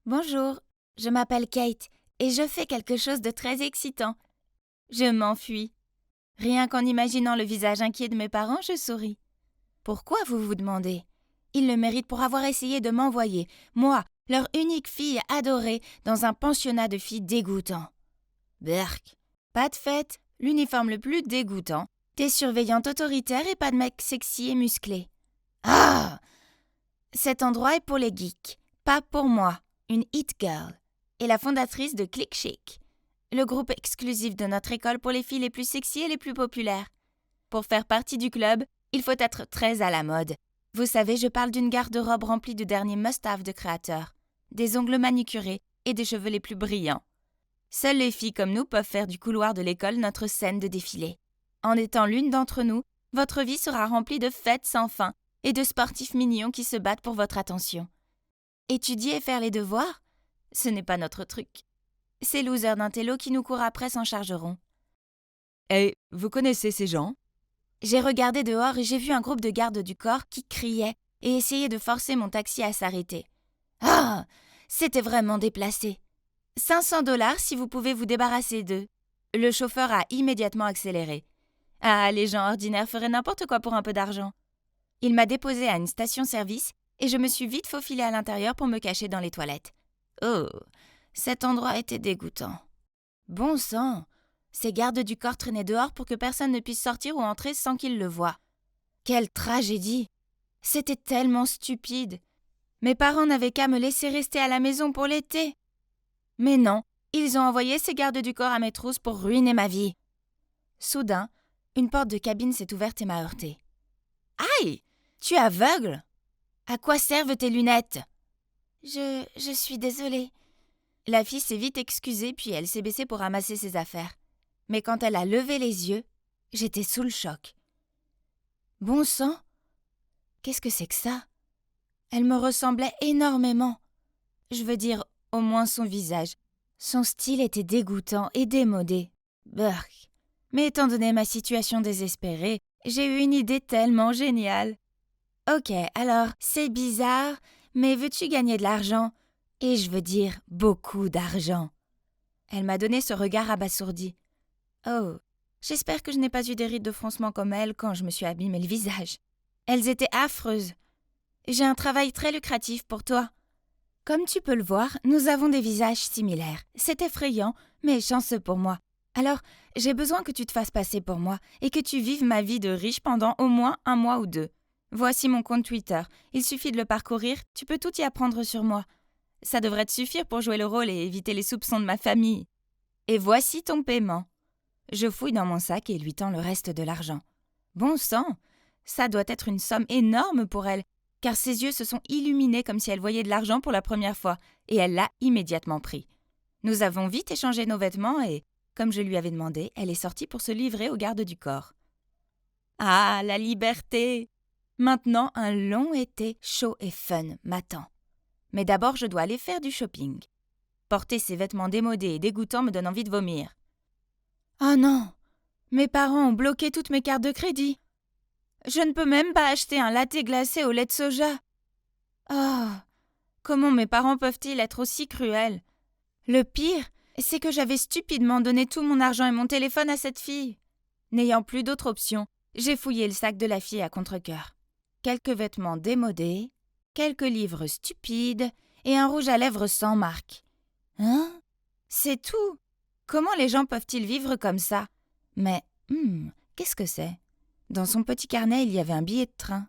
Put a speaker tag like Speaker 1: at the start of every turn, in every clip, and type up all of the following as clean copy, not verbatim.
Speaker 1: Bonjour, je m'appelle Kate et je fais quelque chose de très excitant. Je m'enfuis. Rien qu'en imaginant le visage inquiet de mes parents, je souris. Pourquoi, vous vous demandez? Ils le méritent pour avoir essayé de m'envoyer, moi, leur unique fille adorée, dans un pensionnat de filles dégoûtant. Berk. Pas de fête, l'uniforme le plus dégoûtant, des surveillantes autoritaires et pas de mecs sexy et musclés. Ah! Cet endroit est pour les geeks, pas pour moi, une hit girl, et la fondatrice de Click Chic, le groupe exclusif de notre école pour les filles les plus sexy et les plus populaires. Pour faire partie du club, il faut être très à la mode. Vous savez, je parle d'une garde-robe remplie de derniers must-have de créateurs, des ongles manucurés et des cheveux les plus brillants. Seules les filles comme nous peuvent faire du couloir de l'école notre scène de défilé. En étant l'une d'entre nous, votre vie sera remplie de fêtes sans fin et de sportifs mignons qui se battent pour votre attention. Étudier et faire les devoirs? Ce n'est pas notre truc. Ces losers d'intello qui nous courent après s'en chargeront.
Speaker 2: Et vous connaissez ces gens?
Speaker 1: J'ai regardé dehors et j'ai vu un groupe de gardes du corps qui criaient et essayaient de forcer mon taxi à s'arrêter. Ah! C'était vraiment déplacé. 500 $ si vous pouvez vous débarrasser d'eux. Le chauffeur a immédiatement accéléré. Ah, les gens ordinaires feraient n'importe quoi pour un peu d'argent. Il m'a déposé à une station-service et je me suis vite faufilée à l'intérieur pour me cacher dans les toilettes. Oh, cet endroit était dégoûtant. Bon sang! Ces gardes du corps traînaient dehors pour que personne ne puisse sortir ou entrer sans qu'ils le voient. Quelle tragédie! C'était tellement stupide. Mes parents n'avaient qu'à me laisser rester à la maison pour l'été. Mais non, ils ont envoyé ces gardes du corps à mes trousses pour ruiner ma vie. Soudain, une porte de cabine s'est ouverte et m'a heurtée. Aïe! Tu es aveugle? À quoi servent tes lunettes? Je suis désolée. La fille s'est vite excusée puis elle s'est baissée pour ramasser ses affaires. Mais quand elle a levé les yeux, j'étais sous le choc. Bon sang! Qu'est-ce que c'est que ça? Elle me ressemblait énormément. Je veux dire, au moins son visage. Son style était dégoûtant et démodé. Burk. Mais étant donné ma situation désespérée, j'ai eu une idée tellement géniale. Ok, alors, c'est bizarre, mais veux-tu gagner de l'argent? Et je veux dire beaucoup d'argent. Elle m'a donné ce regard abasourdi. Oh, j'espère que je n'ai pas eu des rides de froncement comme elle quand je me suis abîmé le visage. Elles étaient affreuses. J'ai un travail très lucratif pour toi. Comme tu peux le voir, nous avons des visages similaires. C'est effrayant, mais chanceux pour moi. Alors, j'ai besoin que tu te fasses passer pour moi et que tu vives ma vie de riche pendant au moins 1 mois ou 2. Voici mon compte Twitter. Il suffit de le parcourir, tu peux tout y apprendre sur moi. Ça devrait te suffire pour jouer le rôle et éviter les soupçons de ma famille. Et voici ton paiement. Je fouille dans mon sac et lui tends le reste de l'argent. Bon sang, ça doit être une somme énorme pour elle, car ses yeux se sont illuminés comme si elle voyait de l'argent pour la première fois, et elle l'a immédiatement pris. Nous avons vite échangé nos vêtements et, comme je lui avais demandé, elle est sortie pour se livrer aux gardes du corps. Ah, la liberté! Maintenant, un long été chaud et fun m'attend. Mais d'abord, je dois aller faire du shopping. Porter ces vêtements démodés et dégoûtants me donne envie de vomir. Oh non! Mes parents ont bloqué toutes mes cartes de crédit. Je ne peux même pas acheter un latte glacé au lait de soja. Oh! Comment mes parents peuvent-ils être aussi cruels? Le pire, c'est que j'avais stupidement donné tout mon argent et mon téléphone à cette fille. N'ayant plus d'autre option, j'ai fouillé le sac de la fille à contre-cœur. Quelques vêtements démodés, quelques livres stupides et un rouge à lèvres sans marque. Hein? C'est tout? Comment les gens peuvent-ils vivre comme ça? Mais, qu'est-ce que c'est? Dans son petit carnet, il y avait un billet de train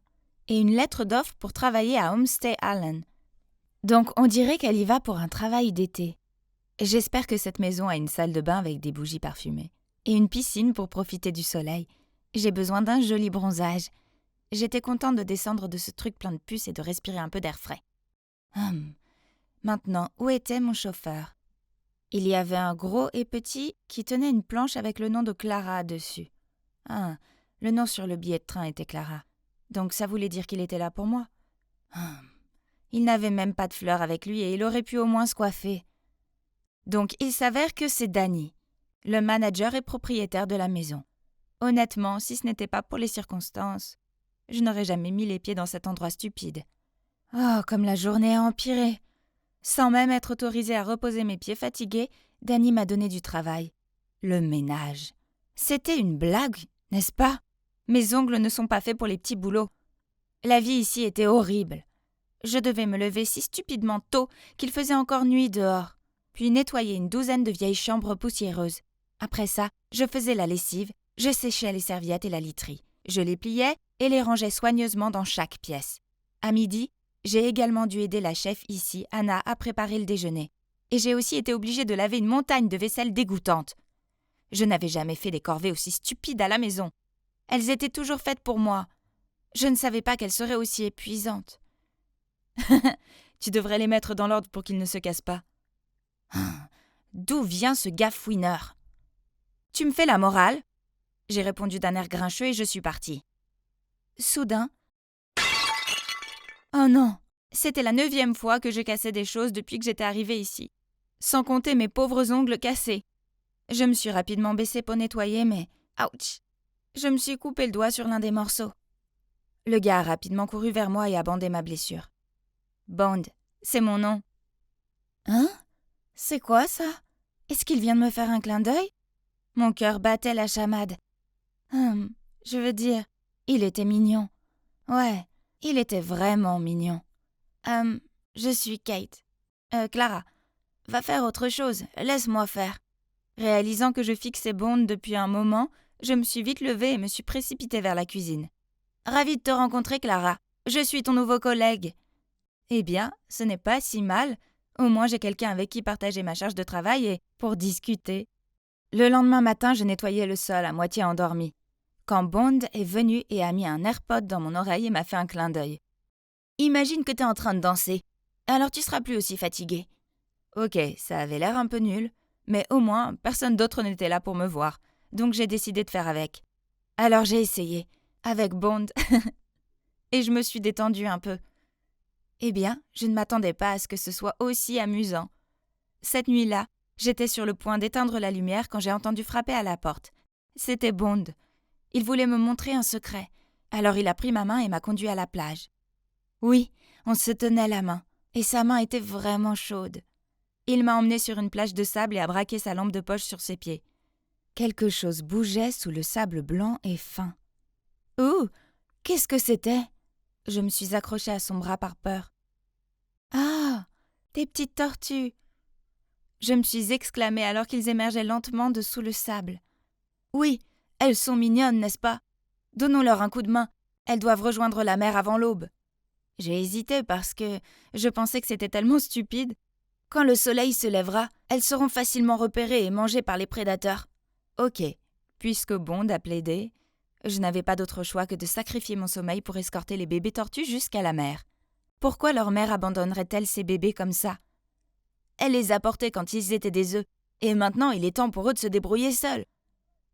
Speaker 1: et une lettre d'offre pour travailler à Homestay Allen. Donc, on dirait qu'elle y va pour un travail d'été. J'espère que cette maison a une salle de bain avec des bougies parfumées et une piscine pour profiter du soleil. J'ai besoin d'un joli bronzage. J'étais contente de descendre de ce truc plein de puces et de respirer un peu d'air frais. Maintenant, où était mon chauffeur? Il y avait un gros et petit qui tenait une planche avec le nom de Clara dessus. Ah, le nom sur le billet de train était Clara. Donc ça voulait dire qu'il était là pour moi. Il n'avait même pas de fleurs avec lui et il aurait pu au moins se coiffer. Donc il s'avère que c'est Danny, le manager et propriétaire de la maison. Honnêtement, si ce n'était pas pour les circonstances, je n'aurais jamais mis les pieds dans cet endroit stupide. Oh, comme la journée a empiré. Sans même être autorisée à reposer mes pieds fatigués, Danny m'a donné du travail. Le ménage. C'était une blague, n'est-ce pas? Mes ongles ne sont pas faits pour les petits boulots. La vie ici était horrible. Je devais me lever si stupidement tôt qu'il faisait encore nuit dehors, puis nettoyer une douzaine de vieilles chambres poussiéreuses. Après ça, je faisais la lessive, je séchais les serviettes et la literie. Je les pliais et les rangeais soigneusement dans chaque pièce. À midi, j'ai également dû aider la chef ici, Anna, à préparer le déjeuner. Et j'ai aussi été obligée de laver une montagne de vaisselle dégoûtante. Je n'avais jamais fait des corvées aussi stupides à la maison. Elles étaient toujours faites pour moi. Je ne savais pas qu'elles seraient aussi épuisantes.
Speaker 2: Tu devrais les mettre dans l'ordre pour qu'ils ne se cassent pas.
Speaker 1: D'où vient ce gars fouineur? Tu me fais la morale? J'ai répondu d'un air grincheux et je suis partie. Soudain... Oh non! C'était la 9e fois que je cassais des choses depuis que j'étais arrivée ici. Sans compter mes pauvres ongles cassés. Je me suis rapidement baissée pour nettoyer, mais... Ouch! Je me suis coupé le doigt sur l'un des morceaux. Le gars a rapidement couru vers moi et a bandé ma blessure. Bond, c'est mon nom. Hein? C'est quoi ça? Est-ce qu'il vient de me faire un clin d'œil? Mon cœur battait la chamade. Je veux dire, il était mignon. Ouais, il était vraiment mignon. Je suis Kate. Clara, va faire autre chose, laisse-moi faire. Réalisant que je fixais Bond depuis un moment, je me suis vite levée et me suis précipitée vers la cuisine. Ravie de te rencontrer, Clara. Je suis ton nouveau collègue. Eh bien, ce n'est pas si mal. Au moins, j'ai quelqu'un avec qui partager ma charge de travail et pour discuter. Le lendemain matin, je nettoyais le sol à moitié endormi, quand Bond est venu et a mis un AirPod dans mon oreille et m'a fait un clin d'œil. Imagine que t'es en train de danser. Alors tu seras plus aussi fatigué. Ok, ça avait l'air un peu nul, mais au moins, personne d'autre n'était là pour me voir, donc j'ai décidé de faire avec. Alors j'ai essayé, avec Bond, et je me suis détendue un peu. Eh bien, je ne m'attendais pas à ce que ce soit aussi amusant. Cette nuit-là, j'étais sur le point d'éteindre la lumière quand j'ai entendu frapper à la porte. C'était Bond. Il voulait me montrer un secret. Alors il a pris ma main et m'a conduit à la plage. Oui, on se tenait la main, et sa main était vraiment chaude. Il m'a emmenée sur une plage de sable et a braqué sa lampe de poche sur ses pieds. Quelque chose bougeait sous le sable blanc et fin. Ouh, qu'est-ce que c'était? Je me suis accrochée à son bras par peur. Ah, des petites tortues! Je me suis exclamée alors qu'ils émergeaient lentement de sous le sable. Oui, elles sont mignonnes, n'est-ce pas? Donnons-leur un coup de main. Elles doivent rejoindre la mer avant l'aube. J'ai hésité parce que je pensais que c'était tellement stupide. Quand le soleil se lèvera, elles seront facilement repérées et mangées par les prédateurs. Ok, puisque Bond a plaidé, je n'avais pas d'autre choix que de sacrifier mon sommeil pour escorter les bébés tortues jusqu'à la mer. Pourquoi leur mère abandonnerait-elle ces bébés comme ça? Elle les a portés quand ils étaient des œufs, et maintenant il est temps pour eux de se débrouiller seuls.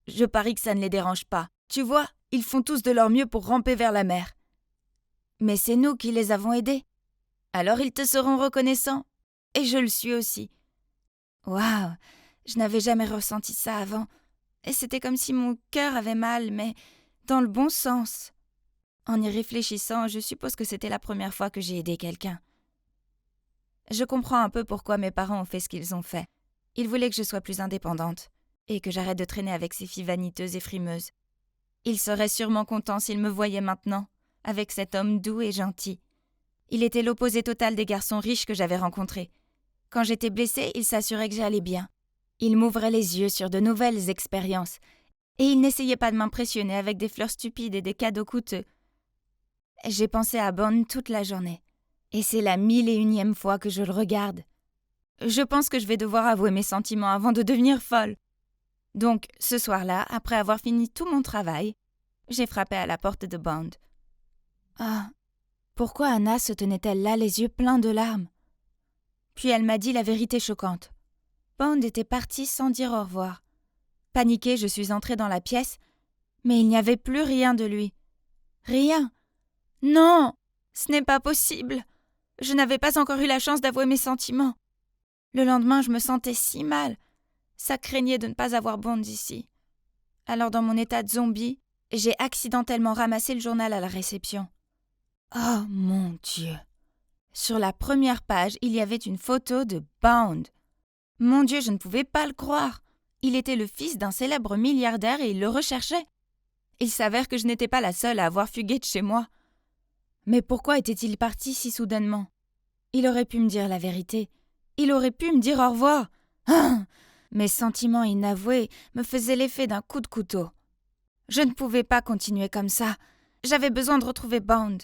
Speaker 1: Je parie que ça ne les dérange pas. Tu vois, ils font tous de leur mieux pour ramper vers la mer. Mais c'est nous qui les avons aidés. Alors ils te seront reconnaissants. Et je le suis aussi. Waouh, je n'avais jamais ressenti ça avant. Et c'était comme si mon cœur avait mal, mais dans le bon sens. En y réfléchissant, je suppose que c'était la première fois que j'ai aidé quelqu'un. Je comprends un peu pourquoi mes parents ont fait ce qu'ils ont fait. Ils voulaient que je sois plus indépendante et que j'arrête de traîner avec ces filles vaniteuses et frimeuses. Ils seraient sûrement contents s'ils me voyaient maintenant, avec cet homme doux et gentil. Il était l'opposé total des garçons riches que j'avais rencontrés. Quand j'étais blessée, il s'assurait que j'allais bien. Il m'ouvrait les yeux sur de nouvelles expériences, et il n'essayait pas de m'impressionner avec des fleurs stupides et des cadeaux coûteux. J'ai pensé à Bond toute la journée, et c'est la 1001e fois que je le regarde. Je pense que je vais devoir avouer mes sentiments avant de devenir folle. Donc, ce soir-là, après avoir fini tout mon travail, j'ai frappé à la porte de Bond. Ah, pourquoi Anna se tenait-elle là, les yeux pleins de larmes? Puis elle m'a dit la vérité choquante. Bond était parti sans dire au revoir. Paniquée, je suis entrée dans la pièce, mais il n'y avait plus rien de lui. Rien. Non, ce n'est pas possible. Je n'avais pas encore eu la chance d'avouer mes sentiments. Le lendemain, je me sentais si mal. Ça craignait de ne pas avoir Bond ici. Alors, dans mon état de zombie, j'ai accidentellement ramassé le journal à la réception. Oh mon Dieu! Sur la première page, il y avait une photo de Bound. Mon Dieu, je ne pouvais pas le croire. Il était le fils d'un célèbre milliardaire et il le recherchait. Il s'avère que je n'étais pas la seule à avoir fugué de chez moi. Mais pourquoi était-il parti si soudainement? Il aurait pu me dire la vérité. Il aurait pu me dire au revoir. Ah! Mes sentiments inavoués me faisaient l'effet d'un coup de couteau. Je ne pouvais pas continuer comme ça. J'avais besoin de retrouver Bound.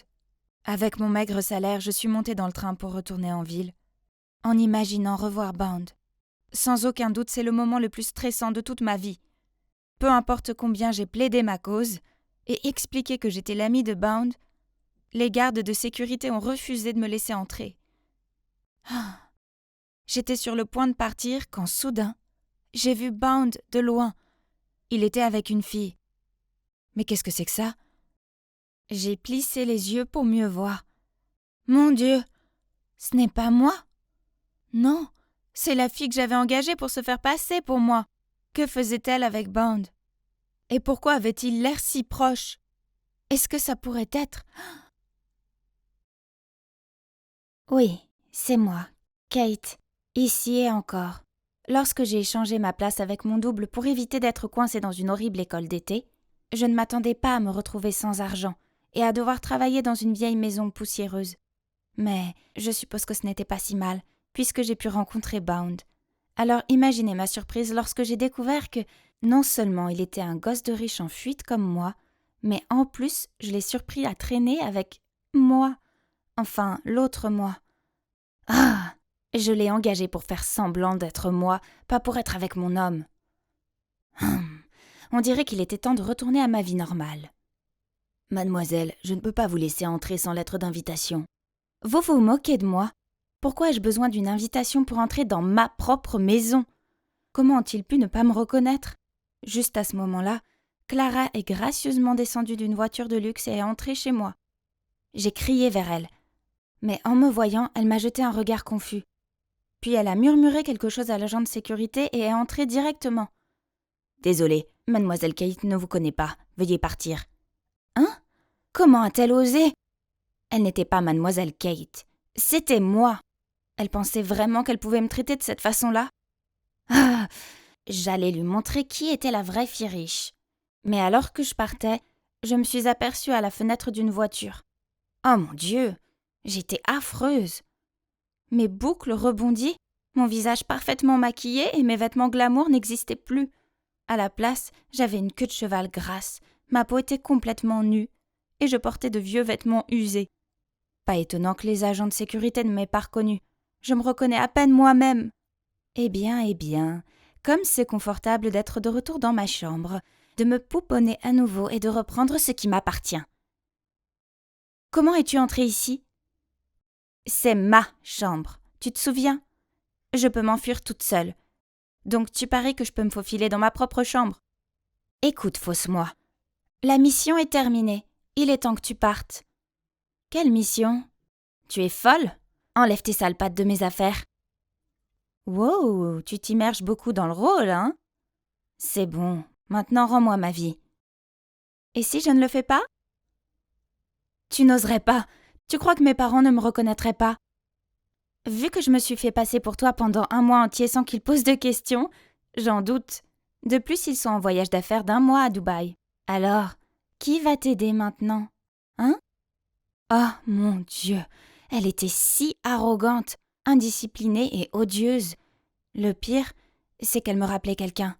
Speaker 1: Avec mon maigre salaire, je suis montée dans le train pour retourner en ville, en imaginant revoir Bound. Sans aucun doute, c'est le moment le plus stressant de toute ma vie. Peu importe combien j'ai plaidé ma cause et expliqué que j'étais l'ami de Bound, les gardes de sécurité ont refusé de me laisser entrer. Ah. J'étais sur le point de partir quand soudain, j'ai vu Bound de loin. Il était avec une fille. Mais qu'est-ce que c'est que ça? J'ai plissé les yeux pour mieux voir. Mon Dieu, ce n'est pas moi? Non, c'est la fille que j'avais engagée pour se faire passer pour moi. Que faisait-elle avec Bound? Et pourquoi avait-il l'air si proche? Est-ce que ça pourrait être... Oui, c'est moi, Kate, ici et encore. Lorsque j'ai échangé ma place avec mon double pour éviter d'être coincée dans une horrible école d'été, je ne m'attendais pas à me retrouver sans argent et à devoir travailler dans une vieille maison poussiéreuse. Mais je suppose que ce n'était pas si mal, puisque j'ai pu rencontrer Bound. Alors imaginez ma surprise lorsque j'ai découvert que non seulement il était un gosse de riche en fuite comme moi, mais en plus je l'ai surpris à traîner avec moi. Enfin, l'autre moi. Ah! Je l'ai engagé pour faire semblant d'être moi, pas pour être avec mon homme. On dirait qu'il était temps de retourner à ma vie normale. Mademoiselle, je ne peux pas vous laisser entrer sans lettre d'invitation. Vous vous moquez de moi? Pourquoi ai-je besoin d'une invitation pour entrer dans ma propre maison? Comment ont-ils pu ne pas me reconnaître? Juste à ce moment-là, Clara est gracieusement descendue d'une voiture de luxe et est entrée chez moi. J'ai crié vers elle. Mais en me voyant, elle m'a jeté un regard confus. Puis elle a murmuré quelque chose à l'agent de sécurité et est entrée directement. « Désolée, mademoiselle Kate ne vous connaît pas. Veuillez partir. »« Hein? Comment a-t-elle osé ?» Elle n'était pas mademoiselle Kate. C'était moi. Elle pensait vraiment qu'elle pouvait me traiter de cette façon-là? Ah! J'allais lui montrer qui était la vraie fille riche. Mais alors que je partais, je me suis aperçue à la fenêtre d'une voiture. Oh mon Dieu! J'étais affreuse. Mes boucles rebondies, mon visage parfaitement maquillé et mes vêtements glamour n'existaient plus. À la place, j'avais une queue de cheval grasse, ma peau était complètement nue, et je portais de vieux vêtements usés. Pas étonnant que les agents de sécurité ne m'aient pas reconnue. Je me reconnais à peine moi-même. Eh bien, comme c'est confortable d'être de retour dans ma chambre, de me pouponner à nouveau et de reprendre ce qui m'appartient. Comment es-tu entrée ici? C'est ma chambre, tu te souviens? Je peux m'enfuir toute seule. Donc tu paries que je peux me faufiler dans ma propre chambre? Écoute, fausse-moi. La mission est terminée. Il est temps que tu partes. Quelle mission? Tu es folle? Enlève tes sales pattes de mes affaires. Wow, tu t'immerges beaucoup dans le rôle, hein? C'est bon, maintenant rends-moi ma vie. Et si je ne le fais pas? Tu n'oserais pas. Tu crois que mes parents ne me reconnaîtraient pas? Vu que je me suis fait passer pour toi pendant un mois entier sans qu'ils posent de questions, j'en doute. De plus, ils sont en voyage d'affaires d'1 mois à Dubaï. Alors, qui va t'aider maintenant? Hein? Oh mon Dieu, elle était si arrogante, indisciplinée et odieuse. Le pire, c'est qu'elle me rappelait quelqu'un.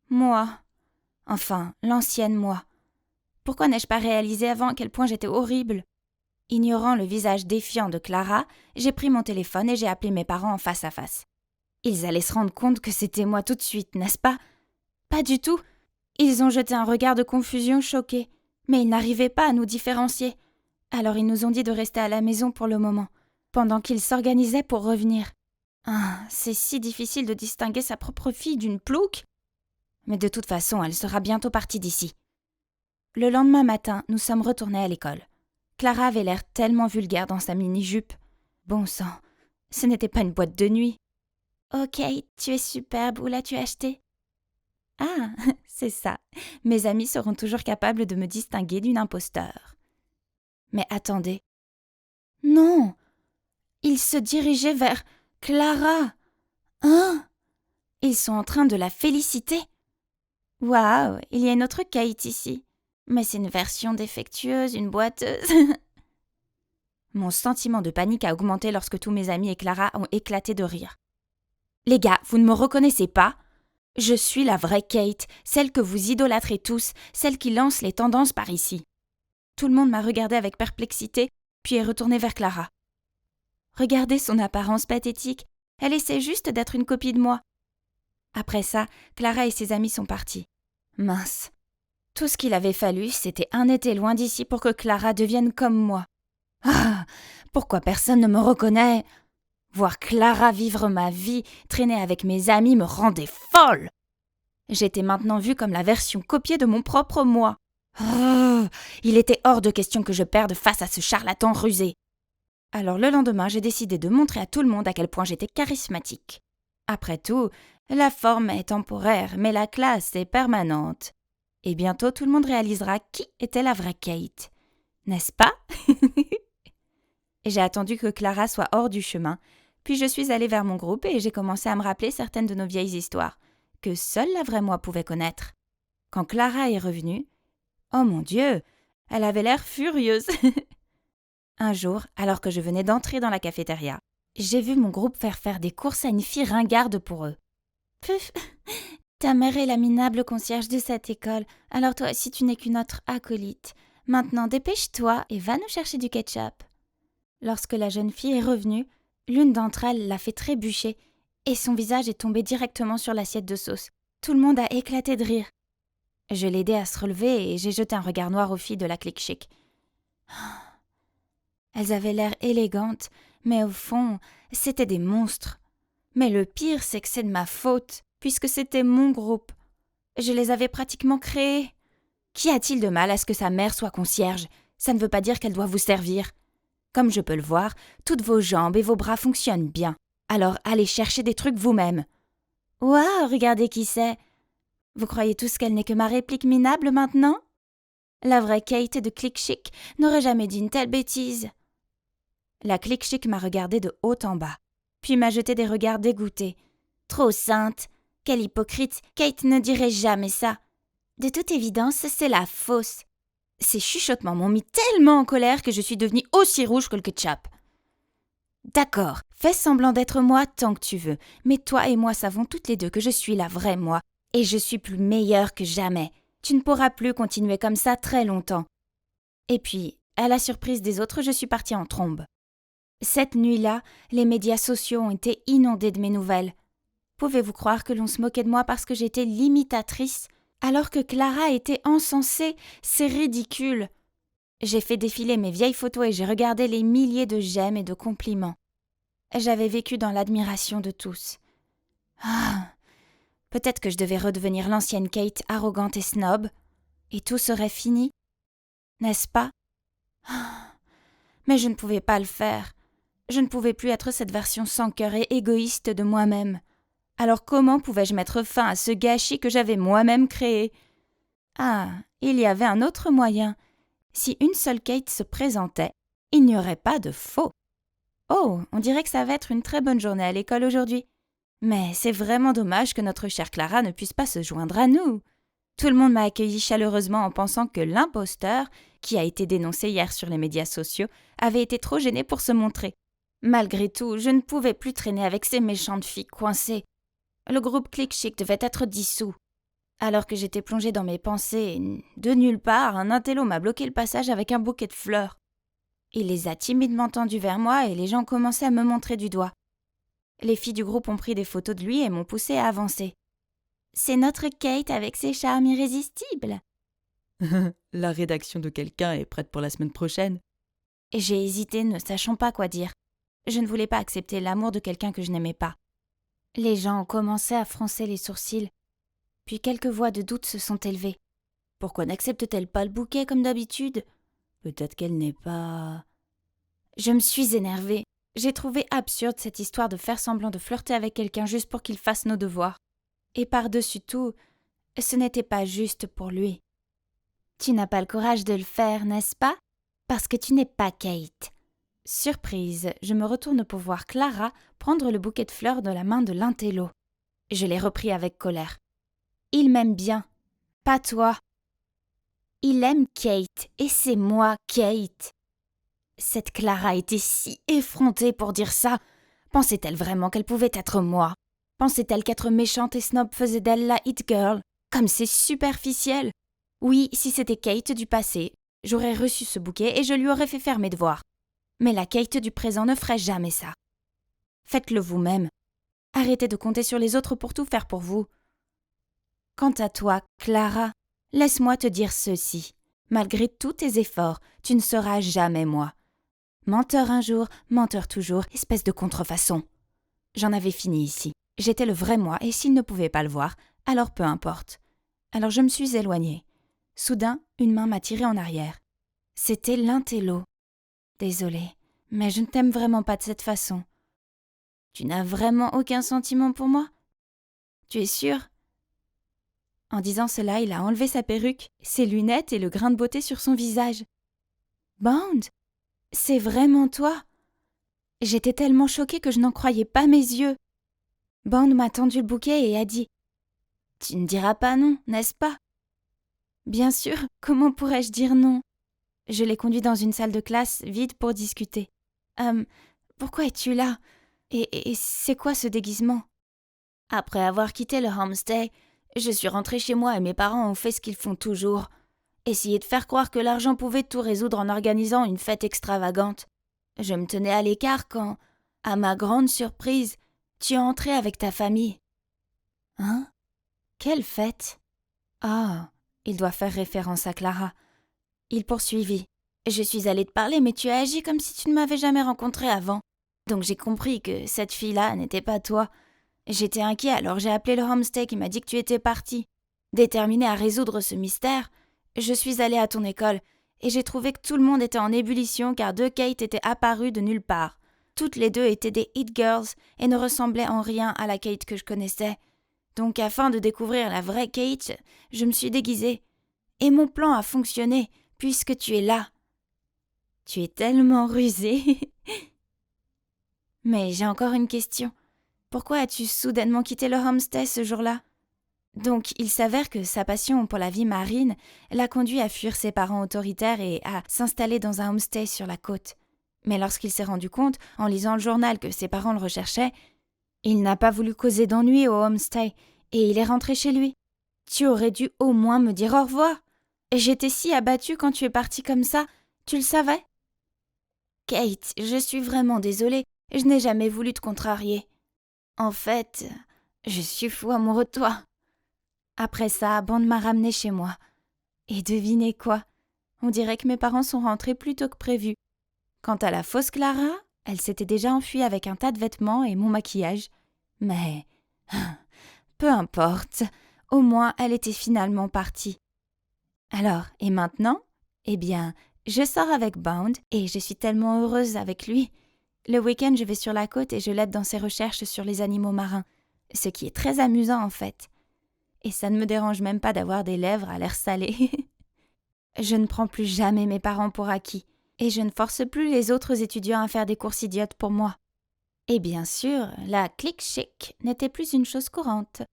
Speaker 1: Moi. Enfin, l'ancienne moi. Pourquoi n'ai-je pas réalisé avant à quel point j'étais horrible? Ignorant le visage défiant de Clara, j'ai pris mon téléphone et j'ai appelé mes parents en face à face. Ils allaient se rendre compte que c'était moi tout de suite, n'est-ce pas? Pas du tout. Ils ont jeté un regard de confusion choqué, mais ils n'arrivaient pas à nous différencier. Alors ils nous ont dit de rester à la maison pour le moment, pendant qu'ils s'organisaient pour revenir. Ah, c'est si difficile de distinguer sa propre fille d'une plouque. Mais de toute façon, elle sera bientôt partie d'ici. Le lendemain matin, nous sommes retournés à l'école. Clara avait l'air tellement vulgaire dans sa mini-jupe. Bon sang, ce n'était pas une boîte de nuit. « Ok, tu es superbe, où l'as-tu acheté ?»« Ah, c'est ça. Mes amis seront toujours capables de me distinguer d'une imposteur. » Mais attendez. Non! Ils se dirigeaient vers Clara. Hein? Ils sont en train de la féliciter. Waouh, il y a une autre Kate ici. Mais c'est une version défectueuse, une boiteuse. Mon sentiment de panique a augmenté lorsque tous mes amis et Clara ont éclaté de rire. Les gars, vous ne me reconnaissez pas? Je suis la vraie Kate, celle que vous idolâtrez tous, celle qui lance les tendances par ici. Tout le monde m'a regardé avec perplexité, puis est retourné vers Clara. Regardez son apparence pathétique, elle essaie juste d'être une copie de moi. Après ça, Clara et ses amis sont partis. Mince. Tout ce qu'il avait fallu, c'était un été loin d'ici pour que Clara devienne comme moi. Ah, pourquoi personne ne me reconnaît? Voir Clara vivre ma vie, traîner avec mes amis me rendait folle. J'étais maintenant vue comme la version copiée de mon propre moi. Oh, il était hors de question que je perde face à ce charlatan rusé. Alors le lendemain, j'ai décidé de montrer à tout le monde à quel point j'étais charismatique. Après tout, la forme est temporaire, mais la classe est permanente. Et bientôt tout le monde réalisera qui était la vraie Kate. N'est-ce pas? J'ai attendu que Clara soit hors du chemin, puis je suis allée vers mon groupe et j'ai commencé à me rappeler certaines de nos vieilles histoires, que seule la vraie moi pouvait connaître. Quand Clara est revenue, oh mon Dieu, elle avait l'air furieuse. Un jour, alors que je venais d'entrer dans la cafétéria, j'ai vu mon groupe faire des courses à une fille ringarde pour eux. Puf, ta mère est la minable concierge de cette école, alors toi aussi tu n'es qu'une autre acolyte. Maintenant dépêche-toi et va nous chercher du ketchup. Lorsque la jeune fille est revenue, l'une d'entre elles l'a fait trébucher et son visage est tombé directement sur l'assiette de sauce. Tout le monde a éclaté de rire. Je l'ai aidée à se relever et j'ai jeté un regard noir aux filles de la clique chic. Elles avaient l'air élégantes, mais au fond, c'étaient des monstres. Mais le pire, c'est que c'est de ma faute, puisque c'était mon groupe. Je les avais pratiquement créés. Qu'y a-t-il de mal à ce que sa mère soit concierge? Ça ne veut pas dire qu'elle doit vous servir. Comme je peux le voir, toutes vos jambes et vos bras fonctionnent bien. Alors allez chercher des trucs vous-même. Ouah, regardez qui c'est. Vous croyez tous qu'elle n'est que ma réplique minable maintenant? La vraie Kate de Click Chic n'aurait jamais dit une telle bêtise. La Click Chic m'a regardée de haut en bas, puis m'a jeté des regards dégoûtés. Trop sainte! Quelle hypocrite! Kate ne dirait jamais ça. De toute évidence, c'est la fausse. Ces chuchotements m'ont mis tellement en colère que je suis devenue aussi rouge que le ketchup. D'accord, fais semblant d'être moi tant que tu veux, mais toi et moi savons toutes les deux que je suis la vraie moi, et je suis plus meilleure que jamais. Tu ne pourras plus continuer comme ça très longtemps. Et puis, à la surprise des autres, je suis partie en trombe. Cette nuit-là, les médias sociaux ont été inondés de mes nouvelles. Pouvez-vous croire que l'on se moquait de moi parce que j'étais l'imitatrice, alors que Clara était encensée? C'est ridicule. J'ai fait défiler mes vieilles photos et j'ai regardé les milliers de j'aime et de compliments. J'avais vécu dans l'admiration de tous. Ah, peut-être que je devais redevenir l'ancienne Kate arrogante et snob, et tout serait fini, n'est-ce pas? Ah, mais je ne pouvais pas le faire. Je ne pouvais plus être cette version sans cœur et égoïste de moi-même. Alors comment pouvais-je mettre fin à ce gâchis que j'avais moi-même créé? Ah, il y avait un autre moyen. Si une seule Kate se présentait, il n'y aurait pas de faux. Oh, on dirait que ça va être une très bonne journée à l'école aujourd'hui. Mais c'est vraiment dommage que notre chère Clara ne puisse pas se joindre à nous. Tout le monde m'a accueilli chaleureusement en pensant que l'imposteur, qui a été dénoncé hier sur les médias sociaux, avait été trop gêné pour se montrer. Malgré tout, je ne pouvais plus traîner avec ces méchantes filles coincées. Le groupe Click Chic devait être dissous. Alors que j'étais plongée dans mes pensées, de nulle part, un intello m'a bloqué le passage avec un bouquet de fleurs. Il les a timidement tendus vers moi et les gens commençaient à me montrer du doigt. Les filles du groupe ont pris des photos de lui et m'ont poussée à avancer. C'est notre Kate avec ses charmes irrésistibles.
Speaker 2: La rédaction de quelqu'un est prête pour la semaine prochaine.
Speaker 1: J'ai hésité, ne sachant pas quoi dire. Je ne voulais pas accepter l'amour de quelqu'un que je n'aimais pas. Les gens ont commencé à froncer les sourcils. Puis quelques voix de doute se sont élevées. Pourquoi n'accepte-t-elle pas le bouquet comme d'habitude? Peut-être qu'elle n'est pas... Je me suis énervée. J'ai trouvé absurde cette histoire de faire semblant de flirter avec quelqu'un juste pour qu'il fasse nos devoirs. Et par-dessus tout, ce n'était pas juste pour lui. Tu n'as pas le courage de le faire, n'est-ce pas? Parce que tu n'es pas Kate.
Speaker 2: Surprise, je me retourne pour voir Clara prendre le bouquet de fleurs de la main de l'intello. Je l'ai repris avec colère. Il m'aime bien, pas toi. Il aime Kate, et c'est moi, Kate. Cette Clara était si effrontée pour dire ça. Pensait-elle vraiment qu'elle pouvait être moi? Pensait-elle qu'être méchante et snob faisait d'elle la hit girl? Comme c'est superficiel. Oui, si c'était Kate du passé, j'aurais reçu ce bouquet et je lui aurais fait faire mes devoirs. Mais la Kate du présent ne ferait jamais ça. Faites-le vous-même. Arrêtez de compter sur les autres pour tout faire pour vous. Quant à toi, Clara, laisse-moi te dire ceci. Malgré tous tes efforts, tu ne seras jamais moi. Menteur un jour, menteur toujours, espèce de contrefaçon. J'en avais fini ici. J'étais le vrai moi, et s'il ne pouvait pas le voir, alors peu importe. Alors je me suis éloignée. Soudain, une main m'a tirée en arrière. C'était l'intello. Désolée, mais je ne t'aime vraiment pas de cette façon. Tu n'as vraiment aucun sentiment pour moi? Tu es sûre? En disant cela, il a enlevé sa perruque, ses lunettes et le grain de beauté sur son visage. Bound, c'est vraiment toi? J'étais tellement choquée que je n'en croyais pas mes yeux. Bound m'a tendu le bouquet et a dit « Tu ne diras pas non, n'est-ce pas ?» Bien sûr, comment pourrais-je dire non? Je l'ai conduit dans une salle de classe vide pour discuter. Pourquoi es-tu là? Et c'est quoi ce déguisement? Après avoir quitté le homestay, je suis rentrée chez moi et mes parents ont fait ce qu'ils font toujours. Essayer de faire croire que l'argent pouvait tout résoudre en organisant une fête extravagante. Je me tenais à l'écart quand, à ma grande surprise, tu es entré avec ta famille. Hein? Quelle fête? Ah, il doit faire référence à Clara. Il poursuivit. Je suis allée te parler, mais tu as agi comme si tu ne m'avais jamais rencontré avant. Donc j'ai compris que cette fille-là n'était pas toi. J'étais inquiet, alors j'ai appelé le homestay qui m'a dit que tu étais parti. Déterminée à résoudre ce mystère, je suis allée à ton école et j'ai trouvé que tout le monde était en ébullition car deux Kate étaient apparues de nulle part. Toutes les deux étaient des hit girls et ne ressemblaient en rien à la Kate que je connaissais. Donc afin de découvrir la vraie Kate, je me suis déguisée. Et mon plan a fonctionné, puisque tu es là. Tu es tellement rusée. Mais j'ai encore une question. Pourquoi as-tu soudainement quitté le homestay ce jour-là? Donc, il s'avère que sa passion pour la vie marine l'a conduit à fuir ses parents autoritaires et à s'installer dans un homestay sur la côte. Mais lorsqu'il s'est rendu compte, en lisant le journal, que ses parents le recherchaient, il n'a pas voulu causer d'ennui au homestay et il est rentré chez lui. Tu aurais dû au moins me dire au revoir. J'étais si abattue quand tu es partie comme ça, tu le savais? Kate, je suis vraiment désolée, je n'ai jamais voulu te contrarier. En fait, je suis fou amoureux de toi. Après ça, Bond m'a ramenée chez moi. Et devinez quoi? On dirait que mes parents sont rentrés plus tôt que prévu. Quant à la fausse Clara, elle s'était déjà enfuie avec un tas de vêtements et mon maquillage. Mais peu importe, au moins elle était finalement partie. Alors, et maintenant? Eh bien, je sors avec Bound et je suis tellement heureuse avec lui. Le week-end, je vais sur la côte et je l'aide dans ses recherches sur les animaux marins, ce qui est très amusant en fait. Et ça ne me dérange même pas d'avoir des lèvres à l'air salé. Je ne prends plus jamais mes parents pour acquis et je ne force plus les autres étudiants à faire des courses idiotes pour moi. Et bien sûr, la clique chic n'était plus une chose courante.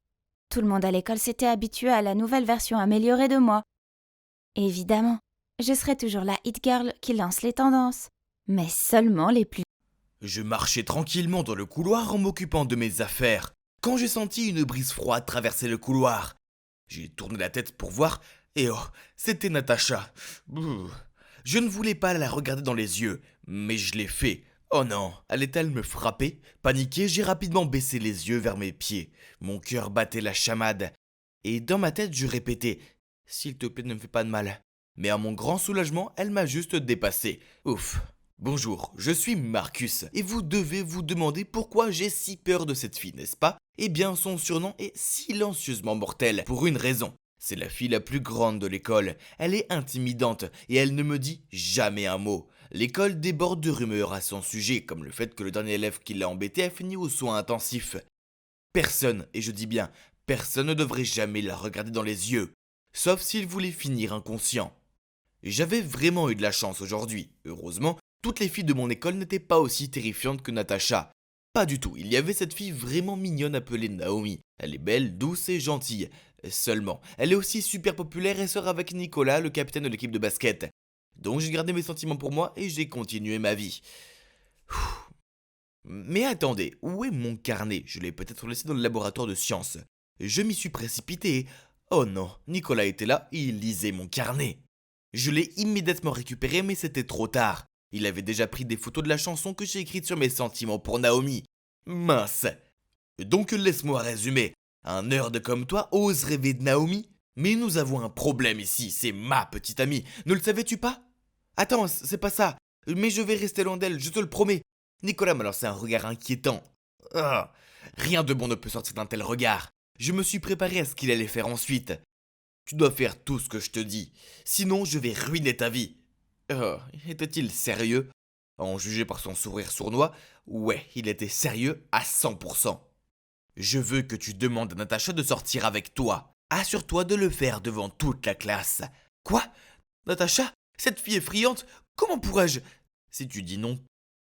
Speaker 2: Tout le monde à l'école s'était habitué à la nouvelle version améliorée de moi. Évidemment, je serai toujours la hit girl qui lance les tendances, mais seulement les plus...
Speaker 3: Je marchais tranquillement dans le couloir en m'occupant de mes affaires, quand j'ai senti une brise froide traverser le couloir. J'ai tourné la tête pour voir, et oh, c'était Natacha. Bouh. Je ne voulais pas la regarder dans les yeux, mais je l'ai fait. Oh non, allait-elle me frapper? Paniqué, j'ai rapidement baissé les yeux vers mes pieds. Mon cœur battait la chamade. Et dans ma tête, je répétais « S'il te plaît, ne me fais pas de mal ». Mais à mon grand soulagement, elle m'a juste dépassé. Ouf. Bonjour, je suis Marcus, et vous devez vous demander pourquoi j'ai si peur de cette fille, n'est-ce pas? Eh bien, son surnom est silencieusement mortel, pour une raison. C'est la fille la plus grande de l'école, elle est intimidante, et elle ne me dit jamais un mot. L'école déborde de rumeurs à son sujet, comme le fait que le dernier élève qui l'a embêté a fini aux soins intensifs. Personne, et je dis bien, personne ne devrait jamais la regarder dans les yeux, sauf s'il voulait finir inconscient. J'avais vraiment eu de la chance aujourd'hui, heureusement. toutes les filles de mon école n'étaient pas aussi terrifiantes que Natacha. Pas du tout, il y avait cette fille vraiment mignonne appelée Naomi. Elle est belle, douce et gentille. Seulement, elle est aussi super populaire et sort avec Nicolas, le capitaine de l'équipe de basket. Donc j'ai gardé mes sentiments pour moi et j'ai continué ma vie. Mais attendez, où est mon carnet? Je l'ai peut-être laissé dans le laboratoire de sciences. Je m'y suis précipité. Oh non, Nicolas était là et il lisait mon carnet. Je l'ai immédiatement récupéré mais c'était trop tard. Il avait déjà pris des photos de la chanson que j'ai écrite sur mes sentiments pour Naomi. Mince. Donc laisse-moi résumer. Un nerd comme toi ose rêver de Naomi? Mais nous avons un problème ici, c'est ma petite amie. Ne le savais-tu pas? Attends, c'est pas ça. Mais je vais rester loin d'elle, je te le promets. Nicolas m'a lancé un regard inquiétant. Ah, rien de bon ne peut sortir d'un tel regard. Je me suis préparé à ce qu'il allait faire ensuite. Tu dois faire tout ce que je te dis, sinon je vais ruiner ta vie. Était-il sérieux? En juger par son sourire sournois, ouais, il était sérieux à 100%. Je veux que tu demandes à Natacha de sortir avec toi. Assure-toi de le faire devant toute la classe. Quoi? Natacha? Cette fille effrayante? Comment pourrais-je? Si tu dis non,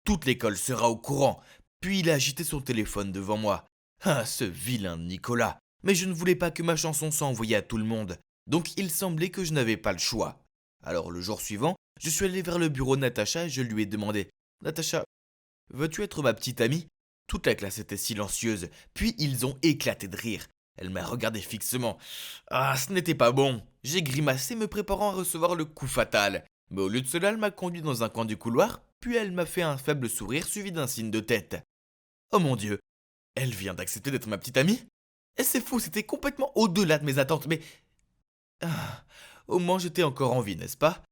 Speaker 3: toute l'école sera au courant. Puis il a agité son téléphone devant moi. Ah, ce vilain Nicolas. Mais je ne voulais pas que ma chanson soit envoyée à tout le monde. Donc il semblait que je n'avais pas le choix. Alors le jour suivant, je suis allé vers le bureau de Natacha et je lui ai demandé « Natacha, veux-tu être ma petite amie ?» Toute la classe était silencieuse, puis ils ont éclaté de rire. Elle m'a regardé fixement. Ah, ce n'était pas bon. J'ai grimacé me préparant à recevoir le coup fatal. Mais au lieu de cela, elle m'a conduit dans un coin du couloir, puis elle m'a fait un faible sourire suivi d'un signe de tête. Oh mon Dieu, elle vient d'accepter d'être ma petite amie? Et c'est fou, c'était complètement au-delà de mes attentes, mais... Ah, au moins j'étais encore en vie, n'est-ce pas?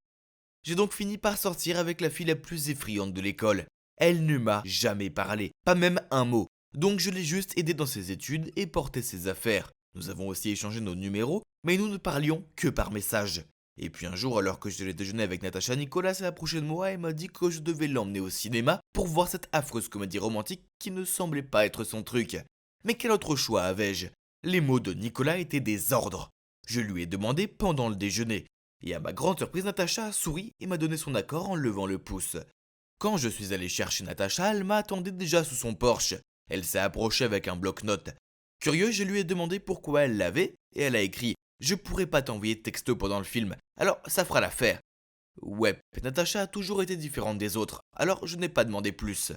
Speaker 3: J'ai donc fini par sortir avec la fille la plus effrayante de l'école. Elle ne m'a jamais parlé, pas même un mot. Donc je l'ai juste aidé dans ses études et porté ses affaires. Nous avons aussi échangé nos numéros, mais nous ne parlions que par message. Et puis un jour, alors que j'allais déjeuner avec Natacha, Nicolas s'est approché de moi et m'a dit que je devais l'emmener au cinéma pour voir cette affreuse comédie romantique qui ne semblait pas être son truc. Mais quel autre choix avais-je? Les mots de Nicolas étaient des ordres. Je lui ai demandé pendant le déjeuner. Et à ma grande surprise, Natacha a souri et m'a donné son accord en levant le pouce. Quand je suis allé chercher Natacha, elle m'attendait déjà sous son porche. Elle s'est approchée avec un bloc-notes. Curieux, je lui ai demandé pourquoi elle l'avait et elle a écrit « Je pourrais pas t'envoyer de texto pendant le film, alors ça fera l'affaire. » Ouais, Natacha a toujours été différente des autres, alors je n'ai pas demandé plus.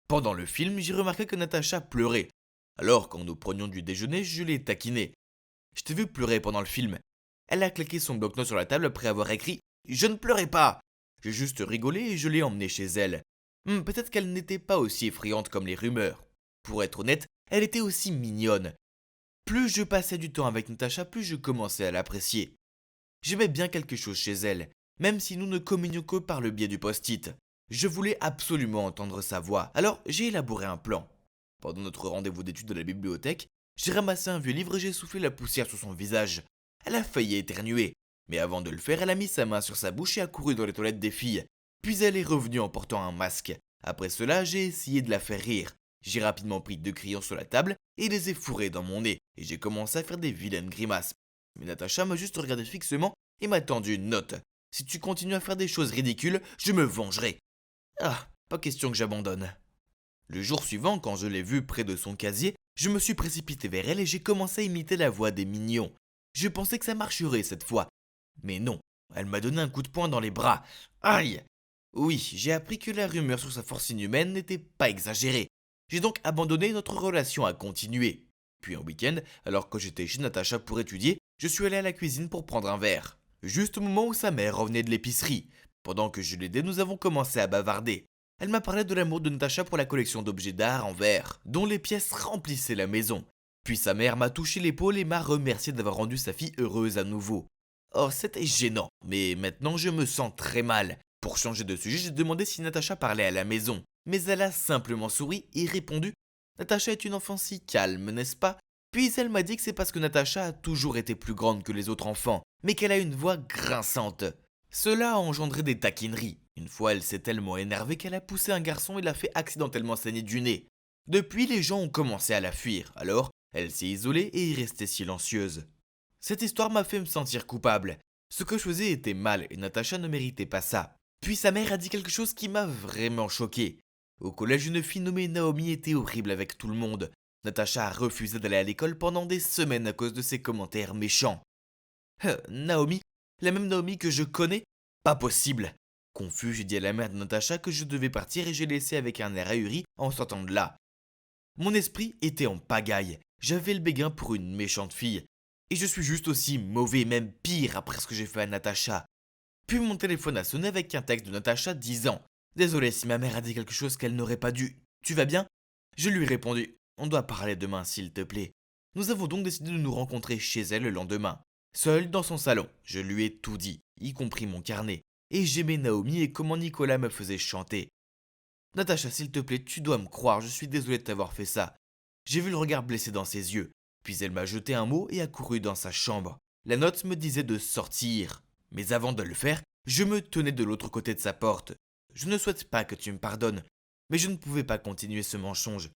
Speaker 3: Pendant le film, j'ai remarqué que Natacha pleurait. Alors, quand nous prenions du déjeuner, je l'ai taquinée. « Je t'ai vu pleurer pendant le film. » Elle a claqué son bloc-notes sur la table après avoir écrit « Je ne pleurais pas !» J'ai juste rigolé et je l'ai emmenée chez elle. Peut-être qu'elle n'était pas aussi effrayante comme les rumeurs. Pour être honnête, elle était aussi mignonne. Plus je passais du temps avec Natacha, plus je commençais à l'apprécier. J'aimais bien quelque chose chez elle, même si nous ne communions que par le biais du post-it. Je voulais absolument entendre sa voix, alors j'ai élaboré un plan. Pendant notre rendez-vous d'études de la bibliothèque, j'ai ramassé un vieux livre et j'ai soufflé la poussière sur son visage. Elle a failli éternuer, mais avant de le faire, elle a mis sa main sur sa bouche et a couru dans les toilettes des filles. Puis elle est revenue en portant un masque. Après cela, j'ai essayé de la faire rire. J'ai rapidement pris 2 crayons sur la table et les ai fourrés dans mon nez, et j'ai commencé à faire des vilaines grimaces. Mais Natacha m'a juste regardé fixement et m'a tendu une note. Si tu continues à faire des choses ridicules, je me vengerai. Ah, pas question que j'abandonne. Le jour suivant, quand je l'ai vue près de son casier, je me suis précipité vers elle et j'ai commencé à imiter la voix des mignons. Je pensais que ça marcherait cette fois. Mais non, elle m'a donné un coup de poing dans les bras. Aïe! Oui, j'ai appris que la rumeur sur sa force inhumaine n'était pas exagérée. J'ai donc abandonné notre relation à continuer. Puis un week-end, alors que j'étais chez Natacha pour étudier, je suis allé à la cuisine pour prendre un verre. Juste au moment où sa mère revenait de l'épicerie. Pendant que je l'aidais, nous avons commencé à bavarder. Elle m'a parlé de l'amour de Natacha pour la collection d'objets d'art en verre, dont les pièces remplissaient la maison. Puis sa mère m'a touché l'épaule et m'a remercié d'avoir rendu sa fille heureuse à nouveau. Oh, c'était gênant, mais maintenant je me sens très mal. Pour changer de sujet, j'ai demandé si Natacha parlait à la maison. Mais elle a simplement souri et répondu « Natacha est une enfant si calme, n'est-ce pas ?» Puis elle m'a dit que c'est parce que Natacha a toujours été plus grande que les autres enfants, mais qu'elle a une voix grinçante. Cela a engendré des taquineries. Une fois, elle s'est tellement énervée qu'elle a poussé un garçon et l'a fait accidentellement saigner du nez. Depuis, les gens ont commencé à la fuir, alors elle s'est isolée et est restée silencieuse. Cette histoire m'a fait me sentir coupable. Ce que je faisais était mal et Natacha ne méritait pas ça. Puis sa mère a dit quelque chose qui m'a vraiment choqué. Au collège, une fille nommée Naomi était horrible avec tout le monde. Natacha a refusé d'aller à l'école pendant des semaines à cause de ses commentaires méchants. Naomi? La même Naomi que je connais? Pas possible. Confus, j'ai dit à la mère de Natacha que je devais partir et j'ai laissé avec un air ahuri en sortant de là. Mon esprit était en pagaille. J'avais le béguin pour une méchante fille. Et je suis juste aussi mauvais, même pire après ce que j'ai fait à Natacha. Puis mon téléphone a sonné avec un texte de Natacha disant « Désolé si ma mère a dit quelque chose qu'elle n'aurait pas dû. Tu vas bien ?» Je lui ai répondu « On doit parler demain s'il te plaît. » Nous avons donc décidé de nous rencontrer chez elle le lendemain. Seul dans son salon, je lui ai tout dit, y compris mon carnet. Et j'aimais Naomi et comment Nicolas me faisait chanter. « Natacha, s'il te plaît, tu dois me croire, je suis désolé de t'avoir fait ça. » J'ai vu le regard blessé dans ses yeux. Puis elle m'a jeté un mot et a couru dans sa chambre. La note me disait de sortir. Mais avant de le faire, je me tenais de l'autre côté de sa porte. Je ne souhaite pas que tu me pardonnes, mais je ne pouvais pas continuer ce mensonge.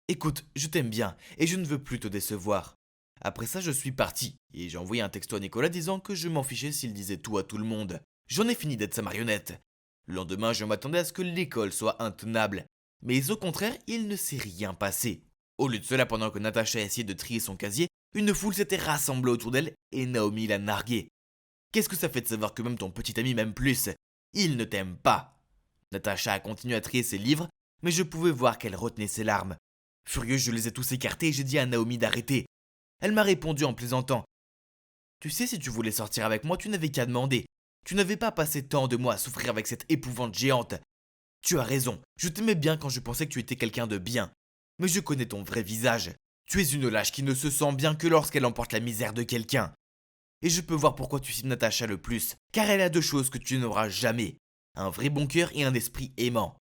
Speaker 3: Écoute, je t'aime bien et je ne veux plus te décevoir. Après ça, je suis parti et j'ai envoyé un texto à Nicolas disant que je m'en fichais s'il disait tout à tout le monde. J'en ai fini d'être sa marionnette. Le lendemain, je m'attendais à ce que l'école soit intenable. Mais au contraire, il ne s'est rien passé. Au lieu de cela, pendant que Natacha essayait de trier son casier, une foule s'était rassemblée autour d'elle et Naomi l'a narguée. Qu'est-ce que ça fait de savoir que même ton petit ami m'aime plus? Il ne t'aime pas. Natacha a continué à trier ses livres, mais je pouvais voir qu'elle retenait ses larmes. Furieux, je les ai tous écartés et j'ai dit à Naomi d'arrêter. Elle m'a répondu en plaisantant. Tu sais, si tu voulais sortir avec moi, tu n'avais qu'à demander. Tu n'avais pas passé tant de mois à souffrir avec cette épouvante géante. Tu as raison, je t'aimais bien quand je pensais que tu étais quelqu'un de bien. Mais je connais ton vrai visage. Tu es une lâche qui ne se sent bien que lorsqu'elle emporte la misère de quelqu'un. Et je peux voir pourquoi tu cites Natacha le plus, car elle a deux choses que tu n'auras jamais. Un vrai bon cœur et un esprit aimant.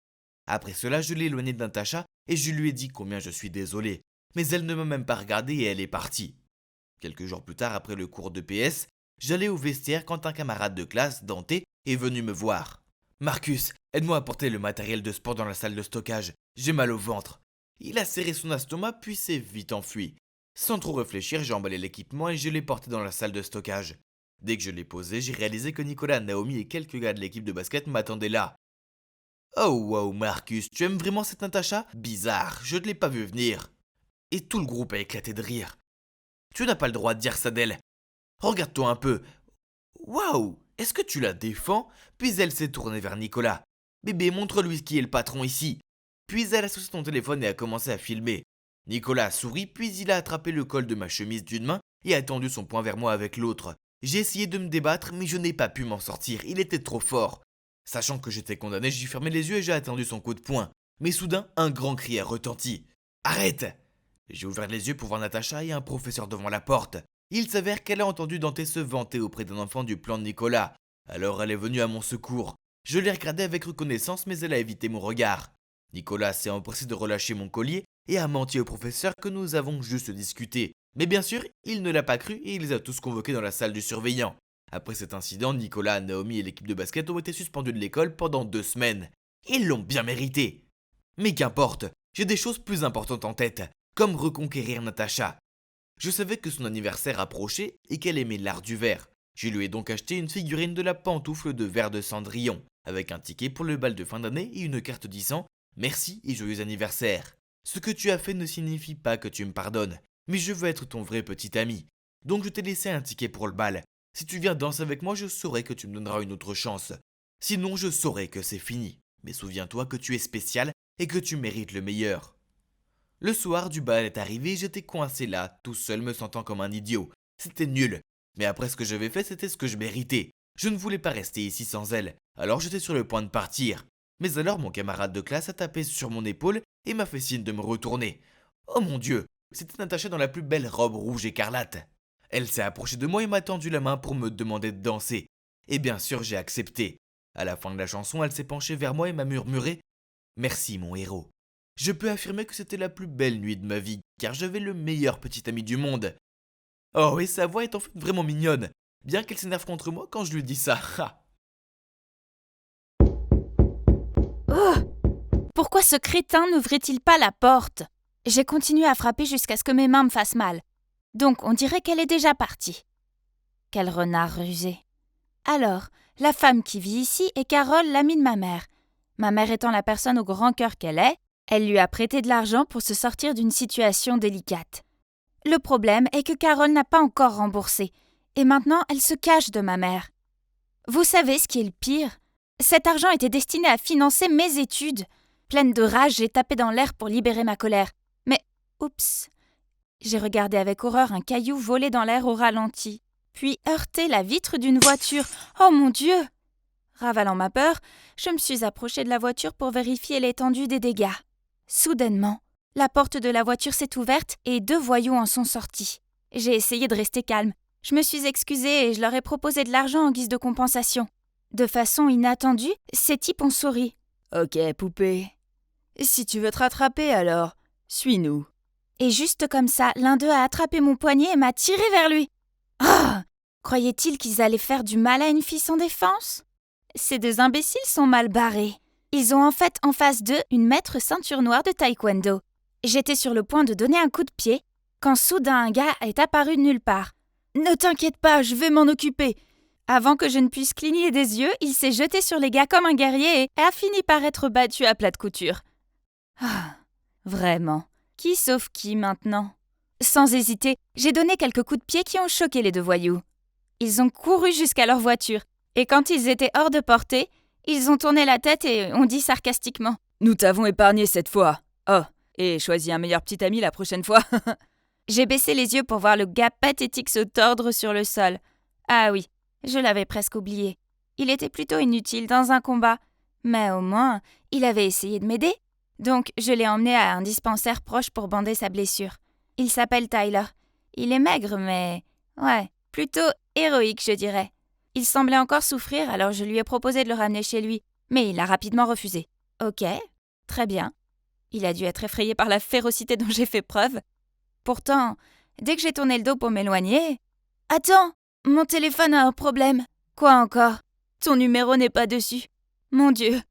Speaker 3: Après cela, je l'ai éloignée de Natacha et je lui ai dit combien je suis désolé. Mais elle ne m'a même pas regardé et elle est partie. Quelques jours plus tard, après le cours de PS, j'allais au vestiaire quand un camarade de classe, Dante, est venu me voir. « Marcus, aide-moi à porter le matériel de sport dans la salle de stockage. J'ai mal au ventre. » Il a serré son estomac puis s'est vite enfui. Sans trop réfléchir, j'ai emballé l'équipement et je l'ai porté dans la salle de stockage. Dès que je l'ai posé, j'ai réalisé que Nicolas, Naomi et quelques gars de l'équipe de basket m'attendaient là. « Oh wow Marcus, tu aimes vraiment cette Natacha? Bizarre, je ne l'ai pas vu venir. » Et tout le groupe a éclaté de rire. « Tu n'as pas le droit de dire ça d'elle. Regarde-toi un peu. Waouh, est-ce que tu la défends ?» Puis elle s'est tournée vers Nicolas. « Bébé, montre-lui qui est le patron ici. » Puis elle a sorti son téléphone et a commencé à filmer. Nicolas a souri, puis il a attrapé le col de ma chemise d'une main et a tendu son poing vers moi avec l'autre. J'ai essayé de me débattre, mais je n'ai pas pu m'en sortir, il était trop fort. Sachant que j'étais condamné, j'ai fermé les yeux et j'ai attendu son coup de poing. Mais soudain, un grand cri a retenti. « Arrête !» J'ai ouvert les yeux pour voir Natacha et un professeur devant la porte. Il s'avère qu'elle a entendu Dante se vanter auprès d'un enfant du plan de Nicolas. Alors elle est venue à mon secours. Je l'ai regardée avec reconnaissance, mais elle a évité mon regard. Nicolas s'est empressé de relâcher mon collier et a menti au professeur que nous avons juste discuté. Mais bien sûr, il ne l'a pas cru et il les a tous convoqués dans la salle du surveillant. Après cet incident, Nicolas, Naomi et l'équipe de basket ont été suspendus de l'école pendant 2 semaines. Ils l'ont bien mérité. Mais qu'importe, j'ai des choses plus importantes en tête, comme reconquérir Natacha. Je savais que son anniversaire approchait et qu'elle aimait l'art du verre. Je lui ai donc acheté une figurine de la pantoufle de verre de Cendrillon, avec un ticket pour le bal de fin d'année et une carte disant « Merci et joyeux anniversaire ». Ce que tu as fait ne signifie pas que tu me pardonnes, mais je veux être ton vrai petit ami. Donc je t'ai laissé un ticket pour le bal. Si tu viens danser avec moi, je saurai que tu me donneras une autre chance. Sinon, je saurai que c'est fini. Mais souviens-toi que tu es spécial et que tu mérites le meilleur. Le soir du bal est arrivé et j'étais coincé là, tout seul me sentant comme un idiot. C'était nul. Mais après ce que j'avais fait, c'était ce que je méritais. Je ne voulais pas rester ici sans elle, alors j'étais sur le point de partir. Mais alors mon camarade de classe a tapé sur mon épaule et m'a fait signe de me retourner. Oh mon Dieu, c'était Natacha dans la plus belle robe rouge écarlate. Elle s'est approchée de moi et m'a tendu la main pour me demander de danser. Et bien sûr, j'ai accepté. À la fin de la chanson, elle s'est penchée vers moi et m'a murmuré « Merci mon héros ». Je peux affirmer que c'était la plus belle nuit de ma vie, car j'avais le meilleur petit ami du monde. Oh, et sa voix est en fait vraiment mignonne, bien qu'elle s'énerve contre moi quand je lui dis ça.
Speaker 2: Oh! Pourquoi ce crétin n'ouvrait-il pas la porte? J'ai continué à frapper jusqu'à ce que mes mains me fassent mal. Donc on dirait qu'elle est déjà partie. Quel renard rusé. Alors, La femme qui vit ici est Carole, l'amie de ma mère. Ma mère étant la personne au grand cœur qu'elle est, elle lui a prêté de l'argent pour se sortir d'une situation délicate. Le problème est que Carole n'a pas encore remboursé, et maintenant elle se cache de ma mère. Vous savez ce qui est le pire ? Cet argent était destiné à financer mes études. Pleine de rage, j'ai tapé dans l'air pour libérer ma colère. Mais, oups, j'ai regardé avec horreur un caillou voler dans l'air au ralenti, puis heurter la vitre d'une voiture. Oh mon Dieu ! Ravalant ma peur, je me suis approchée de la voiture pour vérifier l'étendue des dégâts. Soudainement, la porte de la voiture s'est ouverte et 2 voyous en sont sortis. J'ai essayé de rester calme. Je me suis excusée et je leur ai proposé de l'argent en guise de compensation. De façon inattendue, ces types ont souri.
Speaker 4: « Ok, poupée. Si tu veux te rattraper alors, suis-nous. »
Speaker 2: Et juste comme ça, l'un d'eux a attrapé mon poignet et m'a tiré vers lui. Ah ! Croyaient-ils qu'ils allaient faire du mal à une fille sans défense ? Ces 2 imbéciles sont mal barrés. Ils ont en fait en face d'eux une maître ceinture noire de taekwondo. J'étais sur le point de donner un coup de pied quand soudain un gars est apparu de nulle part. « Ne t'inquiète pas, je vais m'en occuper !» Avant que je ne puisse cligner des yeux, il s'est jeté sur les gars comme un guerrier et a fini par être battu à plat de couture. Ah, vraiment, qui sauve qui maintenant ? Sans hésiter, j'ai donné quelques coups de pied qui ont choqué les 2 voyous. Ils ont couru jusqu'à leur voiture, et quand ils étaient hors de portée, ils ont tourné la tête et ont dit sarcastiquement
Speaker 4: « Nous t'avons épargné cette fois. Oh, et choisis un meilleur petit ami la prochaine fois. »
Speaker 2: J'ai baissé les yeux pour voir le gars pathétique se tordre sur le sol. Ah oui, je l'avais presque oublié. Il était plutôt inutile dans un combat, mais au moins, il avait essayé de m'aider. Donc, je l'ai emmené à un dispensaire proche pour bander sa blessure. Il s'appelle Tyler. Il est maigre, mais... ouais, plutôt héroïque, je dirais. Il semblait encore souffrir, alors je lui ai proposé de le ramener chez lui, mais il a rapidement refusé. Ok, très bien. Il a dû être effrayé par la férocité dont j'ai fait preuve. Pourtant, dès que j'ai tourné le dos pour m'éloigner... « Attends, mon téléphone a un problème. » »« Quoi encore ? Ton numéro n'est pas dessus. » »« Mon Dieu,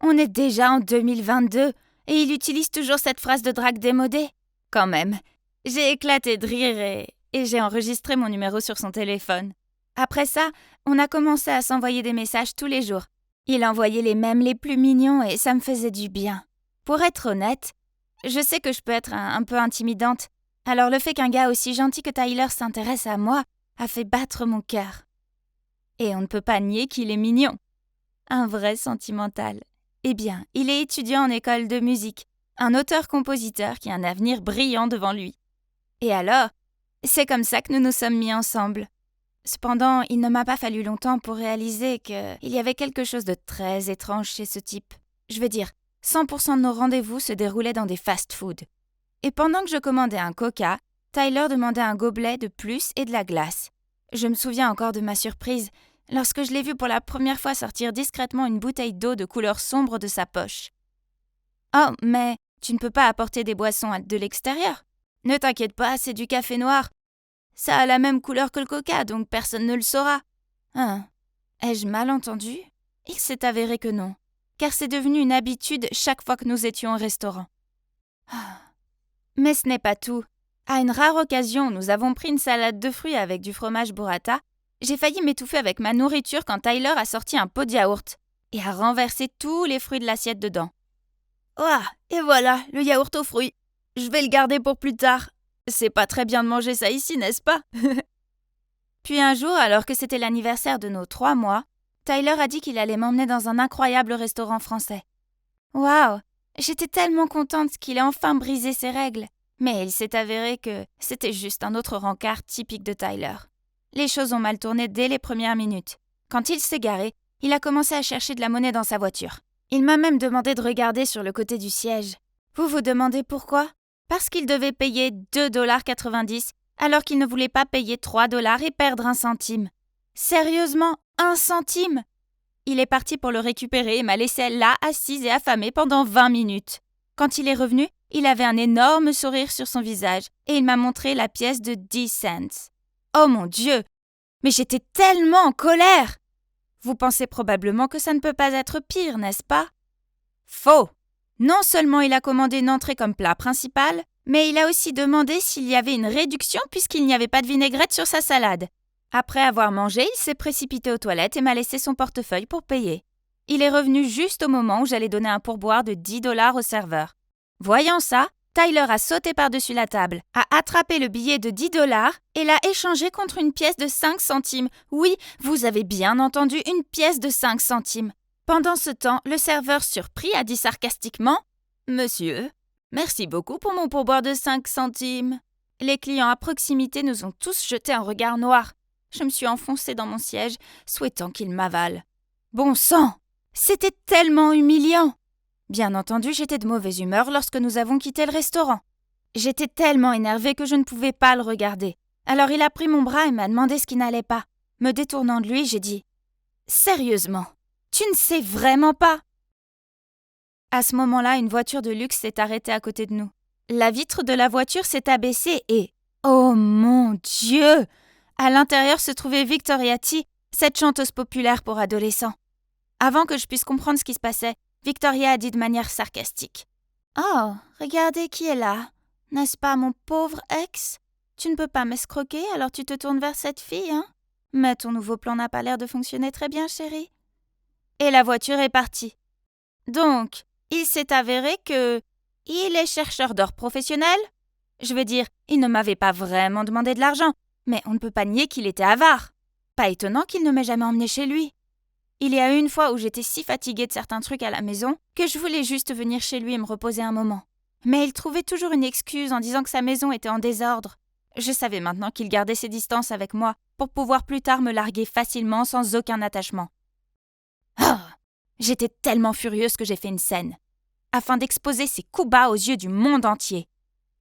Speaker 2: on est déjà en 2022 et il utilise toujours cette phrase de drague démodée. » Quand même, j'ai éclaté de rire et j'ai enregistré mon numéro sur son téléphone. Après ça, on a commencé à s'envoyer des messages tous les jours. Il envoyait les mèmes les plus mignons et ça me faisait du bien. Pour être honnête, je sais que je peux être un peu intimidante. Alors le fait qu'un gars aussi gentil que Tyler s'intéresse à moi a fait battre mon cœur. Et on ne peut pas nier qu'il est mignon. Un vrai sentimental. Eh bien, il est étudiant en école de musique, un auteur-compositeur qui a un avenir brillant devant lui. Et alors, c'est comme ça que nous nous sommes mis ensemble. Cependant, il ne m'a pas fallu longtemps pour réaliser qu'il y avait quelque chose de très étrange chez ce type. Je veux dire, 100% de nos rendez-vous se déroulaient dans des fast-foods. Et pendant que je commandais un coca, Tyler demandait un gobelet de plus et de la glace. Je me souviens encore de ma surprise lorsque je l'ai vu pour la première fois sortir discrètement une bouteille d'eau de couleur sombre de sa poche. « Oh, mais tu ne peux pas apporter des boissons de l'extérieur ? Ne t'inquiète pas, c'est du café noir. Ça a la même couleur que le coca, donc personne ne le saura. » Hein ? Ai-je mal entendu ? Il s'est avéré que non, car c'est devenu une habitude chaque fois que nous étions au restaurant. Mais ce n'est pas tout. À une rare occasion, nous avons pris une salade de fruits avec du fromage burrata. J'ai failli m'étouffer avec ma nourriture quand Tyler a sorti un pot de yaourt et a renversé tous les fruits de l'assiette dedans. Ah, et voilà, le yaourt aux fruits. Je vais le garder pour plus tard. C'est pas très bien de manger ça ici, n'est-ce pas ? Puis un jour, alors que c'était l'anniversaire de nos 3 mois, Tyler a dit qu'il allait m'emmener dans un incroyable restaurant français. Waouh ! J'étais tellement contente qu'il ait enfin brisé ses règles. Mais il s'est avéré que c'était juste un autre rencard typique de Tyler. Les choses ont mal tourné dès les premières minutes. Quand il s'est garé, il a commencé à chercher de la monnaie dans sa voiture. Il m'a même demandé de regarder sur le côté du siège. Vous vous demandez pourquoi ? Parce qu'il devait payer 2,90 $ alors qu'il ne voulait pas payer 3 $ et perdre 1 centime. Sérieusement, 1 centime ? Il est parti pour le récupérer et m'a laissé là, assise et affamée pendant 20 minutes. Quand il est revenu, il avait un énorme sourire sur son visage et il m'a montré la pièce de 10 cents. Oh mon Dieu ! Mais j'étais tellement en colère ! Vous pensez probablement que ça ne peut pas être pire, n'est-ce pas ? Faux ! Non seulement il a commandé une entrée comme plat principal, mais il a aussi demandé s'il y avait une réduction puisqu'il n'y avait pas de vinaigrette sur sa salade. Après avoir mangé, il s'est précipité aux toilettes et m'a laissé son portefeuille pour payer. Il est revenu juste au moment où j'allais donner un pourboire de 10 $ au serveur. Voyant ça, Tyler a sauté par-dessus la table, a attrapé le billet de 10 $ et l'a échangé contre une pièce de 5 centimes. Oui, vous avez bien entendu, une pièce de 5 centimes. Pendant ce temps, le serveur surpris a dit sarcastiquement « Monsieur, merci beaucoup pour mon pourboire de 5 centimes. » Les clients à proximité nous ont tous jeté un regard noir. Je me suis enfoncée dans mon siège, souhaitant qu'il m'avale. Bon sang! C'était tellement humiliant! Bien entendu, j'étais de mauvaise humeur lorsque nous avons quitté le restaurant. J'étais tellement énervée que je ne pouvais pas le regarder. Alors il a pris mon bras et m'a demandé ce qui n'allait pas. Me détournant de lui, j'ai dit « Sérieusement, tu ne sais vraiment pas ?» À ce moment-là, une voiture de luxe s'est arrêtée à côté de nous. La vitre de la voiture s'est abaissée et… Oh mon Dieu! À l'intérieur se trouvait Victoria T, cette chanteuse populaire pour adolescents. Avant que je puisse comprendre ce qui se passait, Victoria a dit de manière sarcastique « Oh, regardez qui est là. N'est-ce pas mon pauvre ex? Tu ne peux pas m'escroquer, alors tu te tournes vers cette fille, hein? Mais ton nouveau plan n'a pas l'air de fonctionner très bien, chérie. » Et la voiture est partie. Donc, il s'est avéré que… il est chercheur d'or professionnel. Je veux dire, il ne m'avait pas vraiment demandé de l'argent, mais on ne peut pas nier qu'il était avare. Pas étonnant qu'il ne m'ait jamais emmené chez lui. Il y a eu une fois où j'étais si fatiguée de certains trucs à la maison que je voulais juste venir chez lui et me reposer un moment. Mais il trouvait toujours une excuse en disant que sa maison était en désordre. Je savais maintenant qu'il gardait ses distances avec moi pour pouvoir plus tard me larguer facilement sans aucun attachement. Ah! J'étais tellement furieuse que j'ai fait une scène, afin d'exposer ses coups bas aux yeux du monde entier.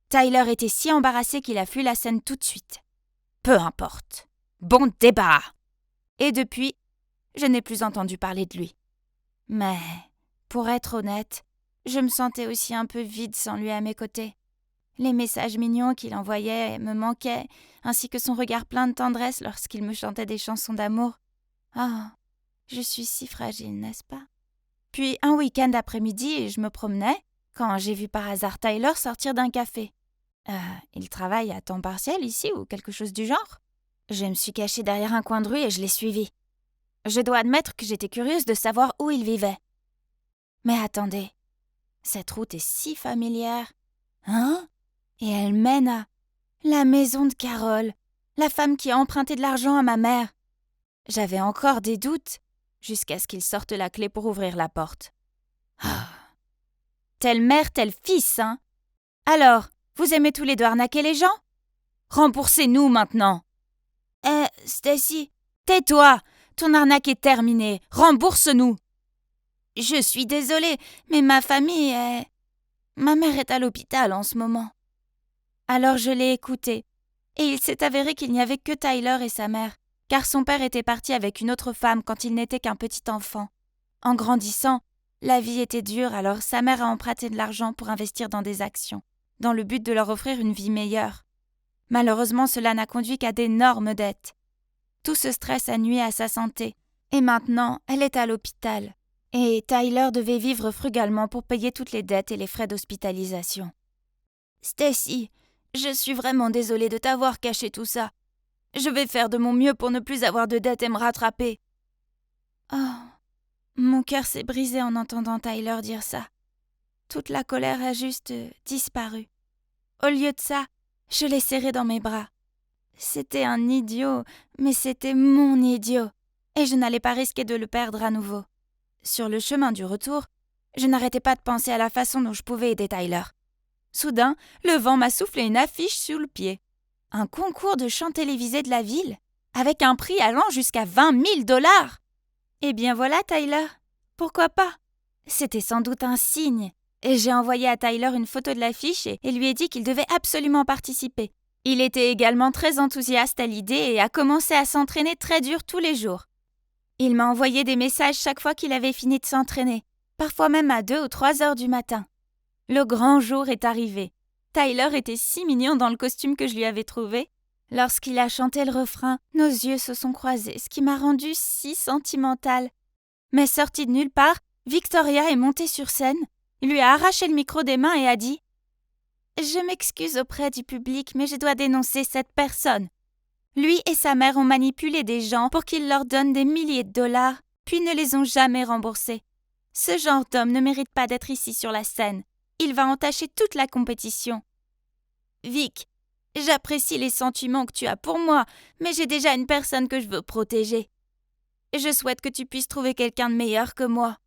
Speaker 2: Tyler était si embarrassé qu'il a fui la scène tout de suite. Peu importe. Bon débat! Et depuis, je n'ai plus entendu parler de lui. Mais, pour être honnête, je me sentais aussi un peu vide sans lui à mes côtés. Les messages mignons qu'il envoyait me manquaient, ainsi que son regard plein de tendresse lorsqu'il me chantait des chansons d'amour. Ah, je suis si fragile, n'est-ce pas? Puis, un week-end après-midi, je me promenais, quand j'ai vu par hasard Tyler sortir d'un café. Il travaille à temps partiel ici ou quelque chose du genre? Je me suis cachée derrière un coin de rue et je l'ai suivi. Je dois admettre que j'étais curieuse de savoir où il vivait. Mais attendez, cette route est si familière. Hein? Et elle mène à la maison de Carole, la femme qui a emprunté de l'argent à ma mère. J'avais encore des doutes, jusqu'à ce qu'il sorte la clé pour ouvrir la porte. Ah. Telle mère, tel fils, hein? Alors, vous aimez tous les deux arnaquer les gens? Remboursez-nous maintenant. Stacy, tais-toi! Ton arnaque est terminée. Rembourse-nous. Je suis désolée, mais ma famille est… Ma mère est à l'hôpital en ce moment. Alors je l'ai écouté, et il s'est avéré qu'il n'y avait que Tyler et sa mère, car son père était parti avec une autre femme quand il n'était qu'un petit enfant. En grandissant, la vie était dure, alors sa mère a emprunté de l'argent pour investir dans des actions, dans le but de leur offrir une vie meilleure. Malheureusement, cela n'a conduit qu'à d'énormes dettes. Tout ce stress a nui à sa santé, et maintenant, elle est à l'hôpital. Et Tyler devait vivre frugalement pour payer toutes les dettes et les frais d'hospitalisation. Stacy, je suis vraiment désolée de t'avoir caché tout ça. Je vais faire de mon mieux pour ne plus avoir de dettes et me rattraper. Oh, mon cœur s'est brisé en entendant Tyler dire ça. Toute la colère a juste disparu. Au lieu de ça, je l'ai serré dans mes bras. C'était un idiot, mais c'était mon idiot, et je n'allais pas risquer de le perdre à nouveau. Sur le chemin du retour, je n'arrêtais pas de penser à la façon dont je pouvais aider Tyler. Soudain, le vent m'a soufflé une affiche sous le pied. Un concours de chant télévisé de la ville, avec un prix allant jusqu'à 20 000 $. Eh bien voilà, Tyler. Pourquoi pas? C'était sans doute un signe. Et j'ai envoyé à Tyler une photo de l'affiche et lui ai dit qu'il devait absolument participer. Il était également très enthousiaste à l'idée et a commencé à s'entraîner très dur tous les jours. Il m'a envoyé des messages chaque fois qu'il avait fini de s'entraîner, parfois même à 2 ou 3 heures du matin. Le grand jour est arrivé. Tyler était si mignon dans le costume que je lui avais trouvé. Lorsqu'il a chanté le refrain, nos yeux se sont croisés, ce qui m'a rendue si sentimentale. Mais sortie de nulle part, Victoria est montée sur scène, lui a arraché le micro des mains et a dit « Je m'excuse auprès du public, mais je dois dénoncer cette personne. »
Speaker 1: Lui et sa mère ont manipulé des gens pour qu'ils leur donnent des milliers de dollars, puis ne les ont jamais remboursés. Ce genre d'homme ne mérite pas d'être ici sur la scène. Il va entacher toute la compétition. Vic, j'apprécie les sentiments que tu as pour moi, mais j'ai déjà une personne que je veux protéger. Je souhaite que tu puisses trouver quelqu'un de meilleur que moi.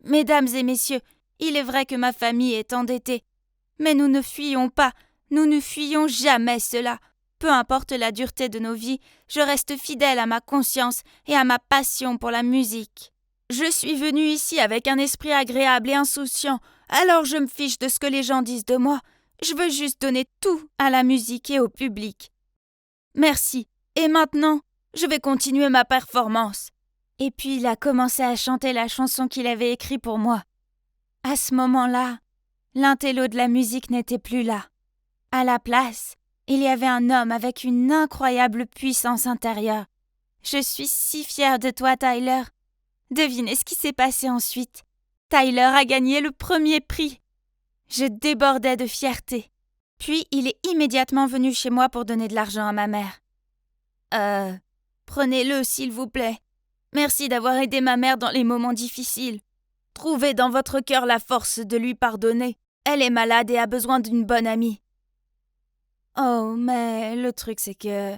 Speaker 1: Mesdames et messieurs, il est vrai que ma famille est endettée. Mais nous ne fuyons pas, nous ne fuyons jamais cela. Peu importe la dureté de nos vies, je reste fidèle à ma conscience et à ma passion pour la musique. Je suis venu ici avec un esprit agréable et insouciant, alors je me fiche de ce que les gens disent de moi. Je veux juste donner tout à la musique et au public. Merci. Et maintenant, je vais continuer ma performance. Et puis il a commencé à chanter la chanson qu'il avait écrite pour moi. À ce moment-là, l'intello de la musique n'était plus là. À la place, il y avait un homme avec une incroyable puissance intérieure. Je suis si fière de toi, Tyler. Devinez ce qui s'est passé ensuite. Tyler a gagné le premier prix. Je débordais de fierté. Puis il est immédiatement venu chez moi pour donner de l'argent à ma mère. Prenez-le, s'il vous plaît. Merci d'avoir aidé ma mère dans les moments difficiles. Trouvez dans votre cœur la force de lui pardonner. Elle est malade et a besoin d'une bonne amie. Oh, mais le truc c'est que...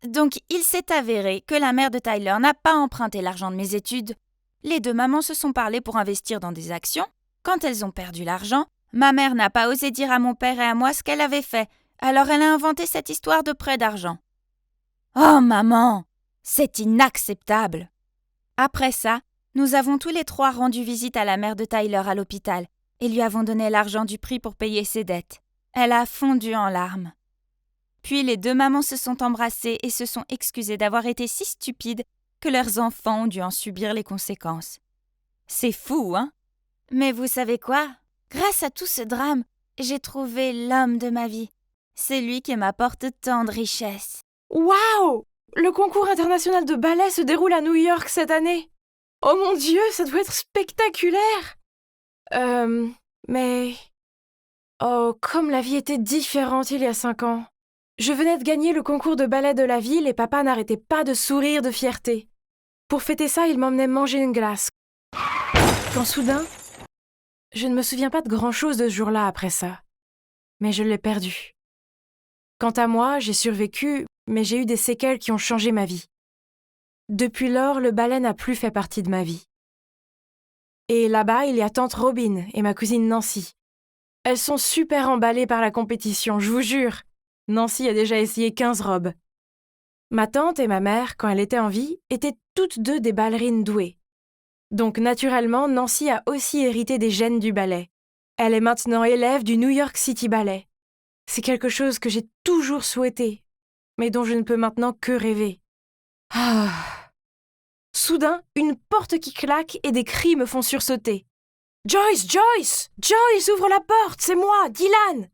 Speaker 1: Donc, il s'est avéré que la mère de Tyler n'a pas emprunté l'argent de mes études. Les deux mamans se sont parlé pour investir dans des actions. Quand elles ont perdu l'argent, ma mère n'a pas osé dire à mon père et à moi ce qu'elle avait fait, alors elle a inventé cette histoire de prêt d'argent. Oh, maman, c'est inacceptable. Après ça, nous avons tous les trois rendu visite à la mère de Tyler à l'hôpital et lui avons donné l'argent du prix pour payer ses dettes. Elle a fondu en larmes. Puis les deux mamans se sont embrassées et se sont excusées d'avoir été si stupides que leurs enfants ont dû en subir les conséquences. C'est fou, hein? Mais vous savez quoi? Grâce à tout ce drame, j'ai trouvé l'homme de ma vie. C'est lui qui m'apporte tant de richesses.
Speaker 5: Waouh! Le concours international de ballet se déroule à New York cette année. Oh mon Dieu, ça doit être spectaculaire! Mais... Oh, comme la vie était différente il y a 5 ans. Je venais de gagner le concours de ballet de la ville et papa n'arrêtait pas de sourire de fierté. Pour fêter ça, il m'emmenait manger une glace. Quand soudain, je ne me souviens pas de grand-chose de ce jour-là après ça. Mais je l'ai perdu. Quant à moi, j'ai survécu, mais j'ai eu des séquelles qui ont changé ma vie. Depuis lors, le ballet n'a plus fait partie de ma vie. Et là-bas, il y a tante Robin et ma cousine Nancy. Elles sont super emballées par la compétition, je vous jure. Nancy a déjà essayé 15 robes. Ma tante et ma mère, quand elle était en vie, étaient toutes deux des ballerines douées. Donc naturellement, Nancy a aussi hérité des gènes du ballet. Elle est maintenant élève du New York City Ballet. C'est quelque chose que j'ai toujours souhaité, mais dont je ne peux maintenant que rêver. Ah. Soudain, une porte qui claque et des cris me font sursauter. « Joyce, Joyce! Joyce, ouvre la porte, c'est moi, Dylan !»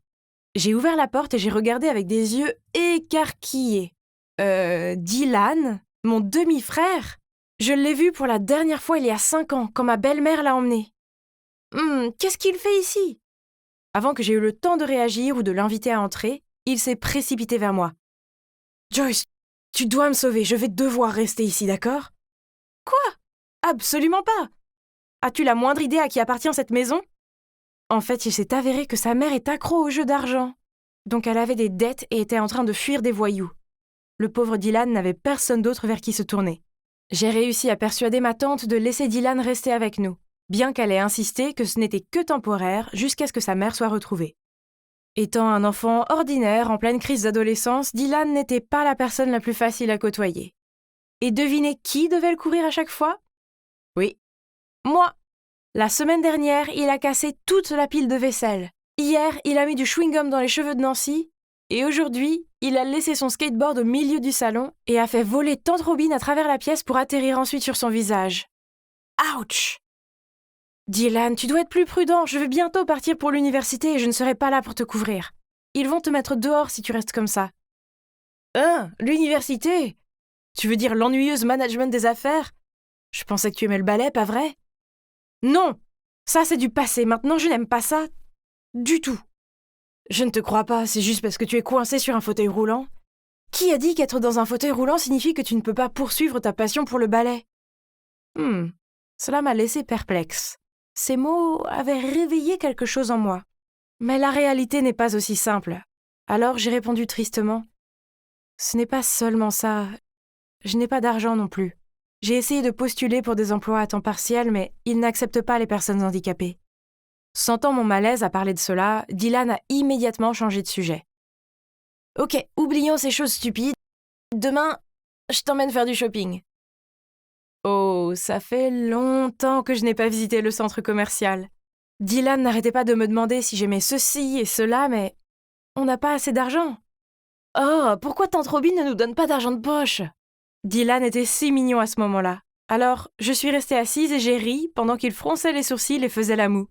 Speaker 5: J'ai ouvert la porte et j'ai regardé avec des yeux écarquillés. Dylan? Mon demi-frère? Je l'ai vu pour la dernière fois il y a 5 ans, quand ma belle-mère l'a emmené. Qu'est-ce qu'il fait ici? Avant que j'aie eu le temps de réagir ou de l'inviter à entrer, il s'est précipité vers moi. « Joyce, tu dois me sauver, je vais devoir rester ici, d'accord? »« Quoi? Absolument pas! As-tu la moindre idée à qui appartient cette maison? » En fait, il s'est avéré que sa mère est accro aux jeux d'argent. Donc elle avait des dettes et était en train de fuir des voyous. Le pauvre Dylan n'avait personne d'autre vers qui se tourner. J'ai réussi à persuader ma tante de laisser Dylan rester avec nous, bien qu'elle ait insisté que ce n'était que temporaire jusqu'à ce que sa mère soit retrouvée. Étant un enfant ordinaire en pleine crise d'adolescence, Dylan n'était pas la personne la plus facile à côtoyer. Et devinez qui devait le courir à chaque fois? Oui, moi. La semaine dernière, il a cassé toute la pile de vaisselle. Hier, il a mis du chewing-gum dans les cheveux de Nancy. Et aujourd'hui, il a laissé son skateboard au milieu du salon et a fait voler tante Robin à travers la pièce pour atterrir ensuite sur son visage. Ouch! Dylan, tu dois être plus prudent. Je vais bientôt partir pour l'université et je ne serai pas là pour te couvrir. Ils vont te mettre dehors si tu restes comme ça. Hein? L'université? Tu veux dire l'ennuyeuse management des affaires? Je pensais que tu aimais le ballet, pas vrai? Non! Ça, c'est du passé. Maintenant, je n'aime pas ça du tout. Je ne te crois pas, c'est juste parce que tu es coincé sur un fauteuil roulant. Qui a dit qu'être dans un fauteuil roulant signifie que tu ne peux pas poursuivre ta passion pour le ballet? Cela m'a laissé perplexe. Ces mots avaient réveillé quelque chose en moi. Mais la réalité n'est pas aussi simple. Alors j'ai répondu tristement. Ce n'est pas seulement ça. Je n'ai pas d'argent non plus. J'ai essayé de postuler pour des emplois à temps partiel, mais ils n'acceptent pas les personnes handicapées. Sentant mon malaise à parler de cela, Dylan a immédiatement changé de sujet. Ok, oublions ces choses stupides. Demain, je t'emmène faire du shopping. Oh, ça fait longtemps que je n'ai pas visité le centre commercial. Dylan n'arrêtait pas de me demander si j'aimais ceci et cela, mais on n'a pas assez d'argent. Oh, pourquoi tante Robin ne nous donne pas d'argent de poche? Dylan était si mignon à ce moment-là. Alors, je suis restée assise et j'ai ri pendant qu'il fronçait les sourcils et faisait la moue.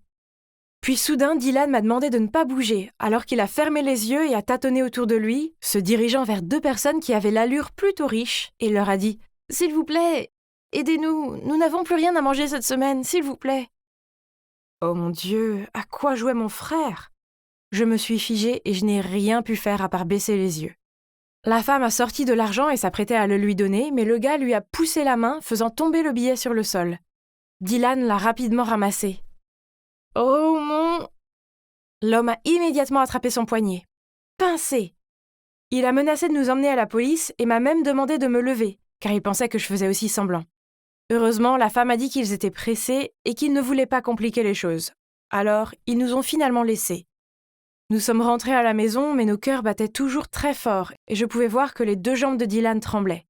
Speaker 5: Puis soudain, Dylan m'a demandé de ne pas bouger, alors qu'il a fermé les yeux et a tâtonné autour de lui, se dirigeant vers 2 personnes qui avaient l'allure plutôt riche, et leur a dit « S'il vous plaît, aidez-nous, nous n'avons plus rien à manger cette semaine, s'il vous plaît. » Oh mon Dieu, à quoi jouait mon frère? Je me suis figée et je n'ai rien pu faire à part baisser les yeux. La femme a sorti de l'argent et s'apprêtait à le lui donner, mais le gars lui a poussé la main, faisant tomber le billet sur le sol. Dylan l'a rapidement ramassé. Oh mon... L'homme a immédiatement attrapé son poignet. Pincé. Il a menacé de nous emmener à la police et m'a même demandé de me lever, car il pensait que je faisais aussi semblant. Heureusement, la femme a dit qu'ils étaient pressés et qu'ils ne voulaient pas compliquer les choses. Alors, ils nous ont finalement laissés. Nous sommes rentrés à la maison, mais nos cœurs battaient toujours très fort et je pouvais voir que les 2 jambes de Dylan tremblaient.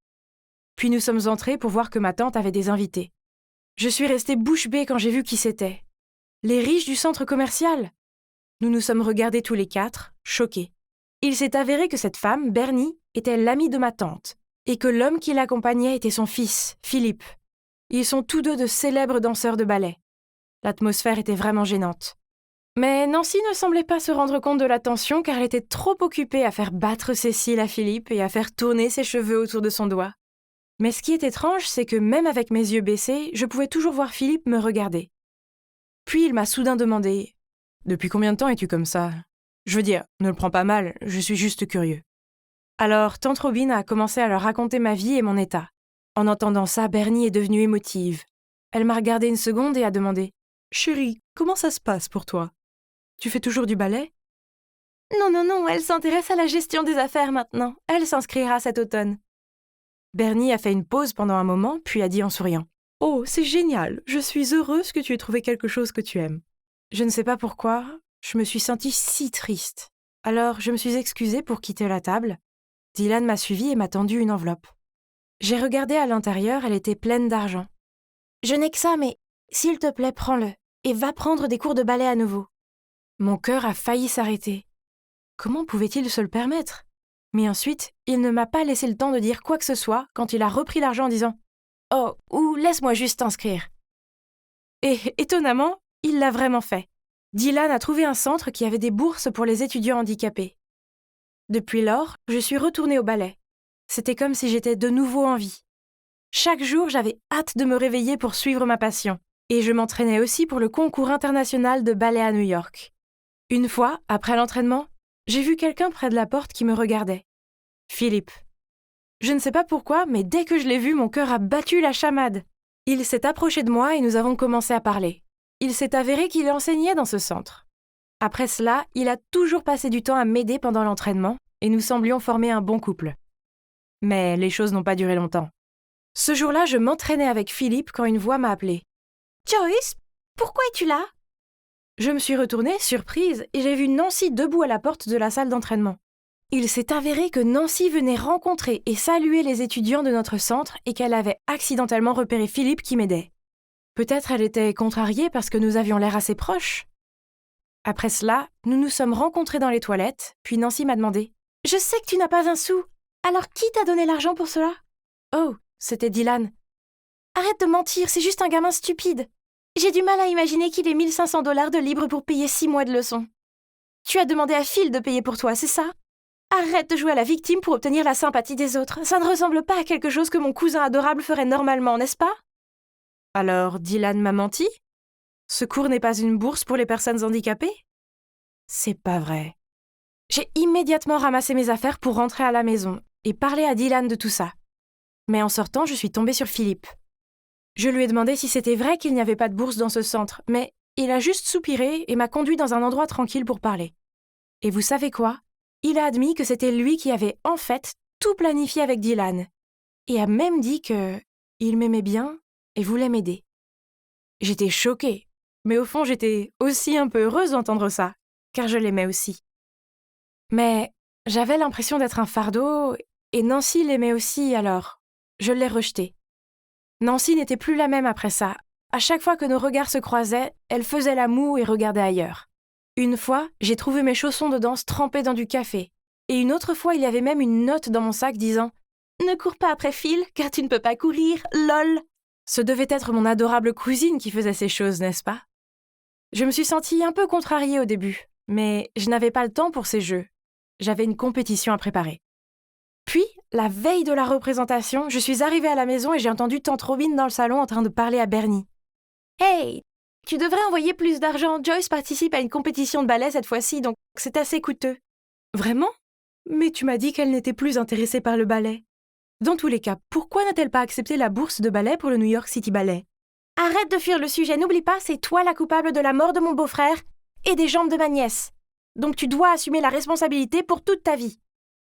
Speaker 5: Puis nous sommes entrés pour voir que ma tante avait des invités. Je suis restée bouche bée quand j'ai vu qui c'était. Les riches du centre commercial. Nous nous sommes regardés tous les 4, choqués. Il s'est avéré que cette femme, Bernie, était l'amie de ma tante, et que l'homme qui l'accompagnait était son fils, Philippe. Ils sont tous 2 de célèbres danseurs de ballet. L'atmosphère était vraiment gênante. Mais Nancy ne semblait pas se rendre compte de la tension car elle était trop occupée à faire battre ses cils à Philippe et à faire tourner ses cheveux autour de son doigt. Mais ce qui est étrange, c'est que même avec mes yeux baissés, je pouvais toujours voir Philippe me regarder. Puis il m'a soudain demandé « Depuis combien de temps es-tu comme ça? Je veux dire, ne le prends pas mal, je suis juste curieux. » Alors, tante Robin a commencé à leur raconter ma vie et mon état. En entendant ça, Bernie est devenue émotive. Elle m'a regardé une seconde et a demandé « Chérie, comment ça se passe pour toi? Tu fais toujours du ballet? » Non, elle s'intéresse à la gestion des affaires maintenant. Elle s'inscrira cet automne. Bernie a fait une pause pendant un moment, puis a dit en souriant « Oh, c'est génial, je suis heureuse que tu aies trouvé quelque chose que tu aimes. » Je ne sais pas pourquoi, je me suis sentie si triste. Alors, je me suis excusée pour quitter la table. Dylan m'a suivie et m'a tendu une enveloppe. J'ai regardé à l'intérieur, elle était pleine d'argent. « Je n'ai que ça, mais s'il te plaît, prends-le et va prendre des cours de ballet à nouveau. » Mon cœur a failli s'arrêter. Comment pouvait-il se le permettre? Mais ensuite, il ne m'a pas laissé le temps de dire quoi que ce soit quand il a repris l'argent en disant « Oh, ou laisse-moi juste t'inscrire. » Et étonnamment, il l'a vraiment fait. Dylan a trouvé un centre qui avait des bourses pour les étudiants handicapés. Depuis lors, je suis retournée au ballet. C'était comme si j'étais de nouveau en vie. Chaque jour, j'avais hâte de me réveiller pour suivre ma passion. Et je m'entraînais aussi pour le concours international de ballet à New York. Une fois, après l'entraînement, j'ai vu quelqu'un près de la porte qui me regardait. Philippe. Je ne sais pas pourquoi, mais dès que je l'ai vu, mon cœur a battu la chamade. Il s'est approché de moi et nous avons commencé à parler. Il s'est avéré qu'il enseignait dans ce centre. Après cela, il a toujours passé du temps à m'aider pendant l'entraînement et nous semblions former un bon couple. Mais les choses n'ont pas duré longtemps. Ce jour-là, je m'entraînais avec Philippe quand une voix m'a appelée. « Joyce, pourquoi es-tu là ?» Je me suis retournée, surprise, et j'ai vu Nancy debout à la porte de la salle d'entraînement. Il s'est avéré que Nancy venait rencontrer et saluer les étudiants de notre centre et qu'elle avait accidentellement repéré Philippe qui m'aidait. Peut-être elle était contrariée parce que nous avions l'air assez proches. Après cela, nous nous sommes rencontrés dans les toilettes, puis Nancy m'a demandé « Je sais que tu n'as pas un sou, alors qui t'a donné l'argent pour cela ?» Oh, c'était Dylan. « Arrête de mentir, c'est juste un gamin stupide. J'ai du mal à imaginer qu'il ait $1500 de libre pour payer 6 mois de leçons. Tu as demandé à Phil de payer pour toi, c'est ça? Arrête de jouer à la victime pour obtenir la sympathie des autres. Ça ne ressemble pas à quelque chose que mon cousin adorable ferait normalement, n'est-ce pas? » Alors, Dylan m'a menti? Ce cours n'est pas une bourse pour les personnes handicapées? C'est pas vrai. J'ai immédiatement ramassé mes affaires pour rentrer à la maison, et parler à Dylan de tout ça. Mais en sortant, je suis tombée sur Philippe. Je lui ai demandé si c'était vrai qu'il n'y avait pas de bourse dans ce centre, mais il a juste soupiré et m'a conduit dans un endroit tranquille pour parler. Et vous savez quoi? Il a admis que c'était lui qui avait en fait tout planifié avec Dylan, et a même dit que il m'aimait bien et voulait m'aider. J'étais choquée, mais au fond j'étais aussi un peu heureuse d'entendre ça, car je l'aimais aussi. Mais j'avais l'impression d'être un fardeau, et Nancy l'aimait aussi, alors je l'ai rejeté. Nancy n'était plus la même après ça. À chaque fois que nos regards se croisaient, elle faisait la moue et regardait ailleurs. Une fois, j'ai trouvé mes chaussons de danse trempés dans du café. Et une autre fois, il y avait même une note dans mon sac disant « Ne cours pas après Phil, car tu ne peux pas courir, lol !» Ce devait être mon adorable cousine qui faisait ces choses, n'est-ce pas? Je me suis sentie un peu contrariée au début, mais je n'avais pas le temps pour ces jeux. J'avais une compétition à préparer. Puis, la veille de la représentation, je suis arrivée à la maison et j'ai entendu tante Robin dans le salon en train de parler à Bernie. « Hey, tu devrais envoyer plus d'argent. Joyce participe à une compétition de ballet cette fois-ci, donc c'est assez coûteux. » « Vraiment? Mais tu m'as dit qu'elle n'était plus intéressée par le ballet. Dans tous les cas, pourquoi n'a-t-elle pas accepté la bourse de ballet pour le New York City Ballet? Arrête de fuir le sujet, n'oublie pas, c'est toi la coupable de la mort de mon beau-frère et des jambes de ma nièce. Donc tu dois assumer la responsabilité pour toute ta vie.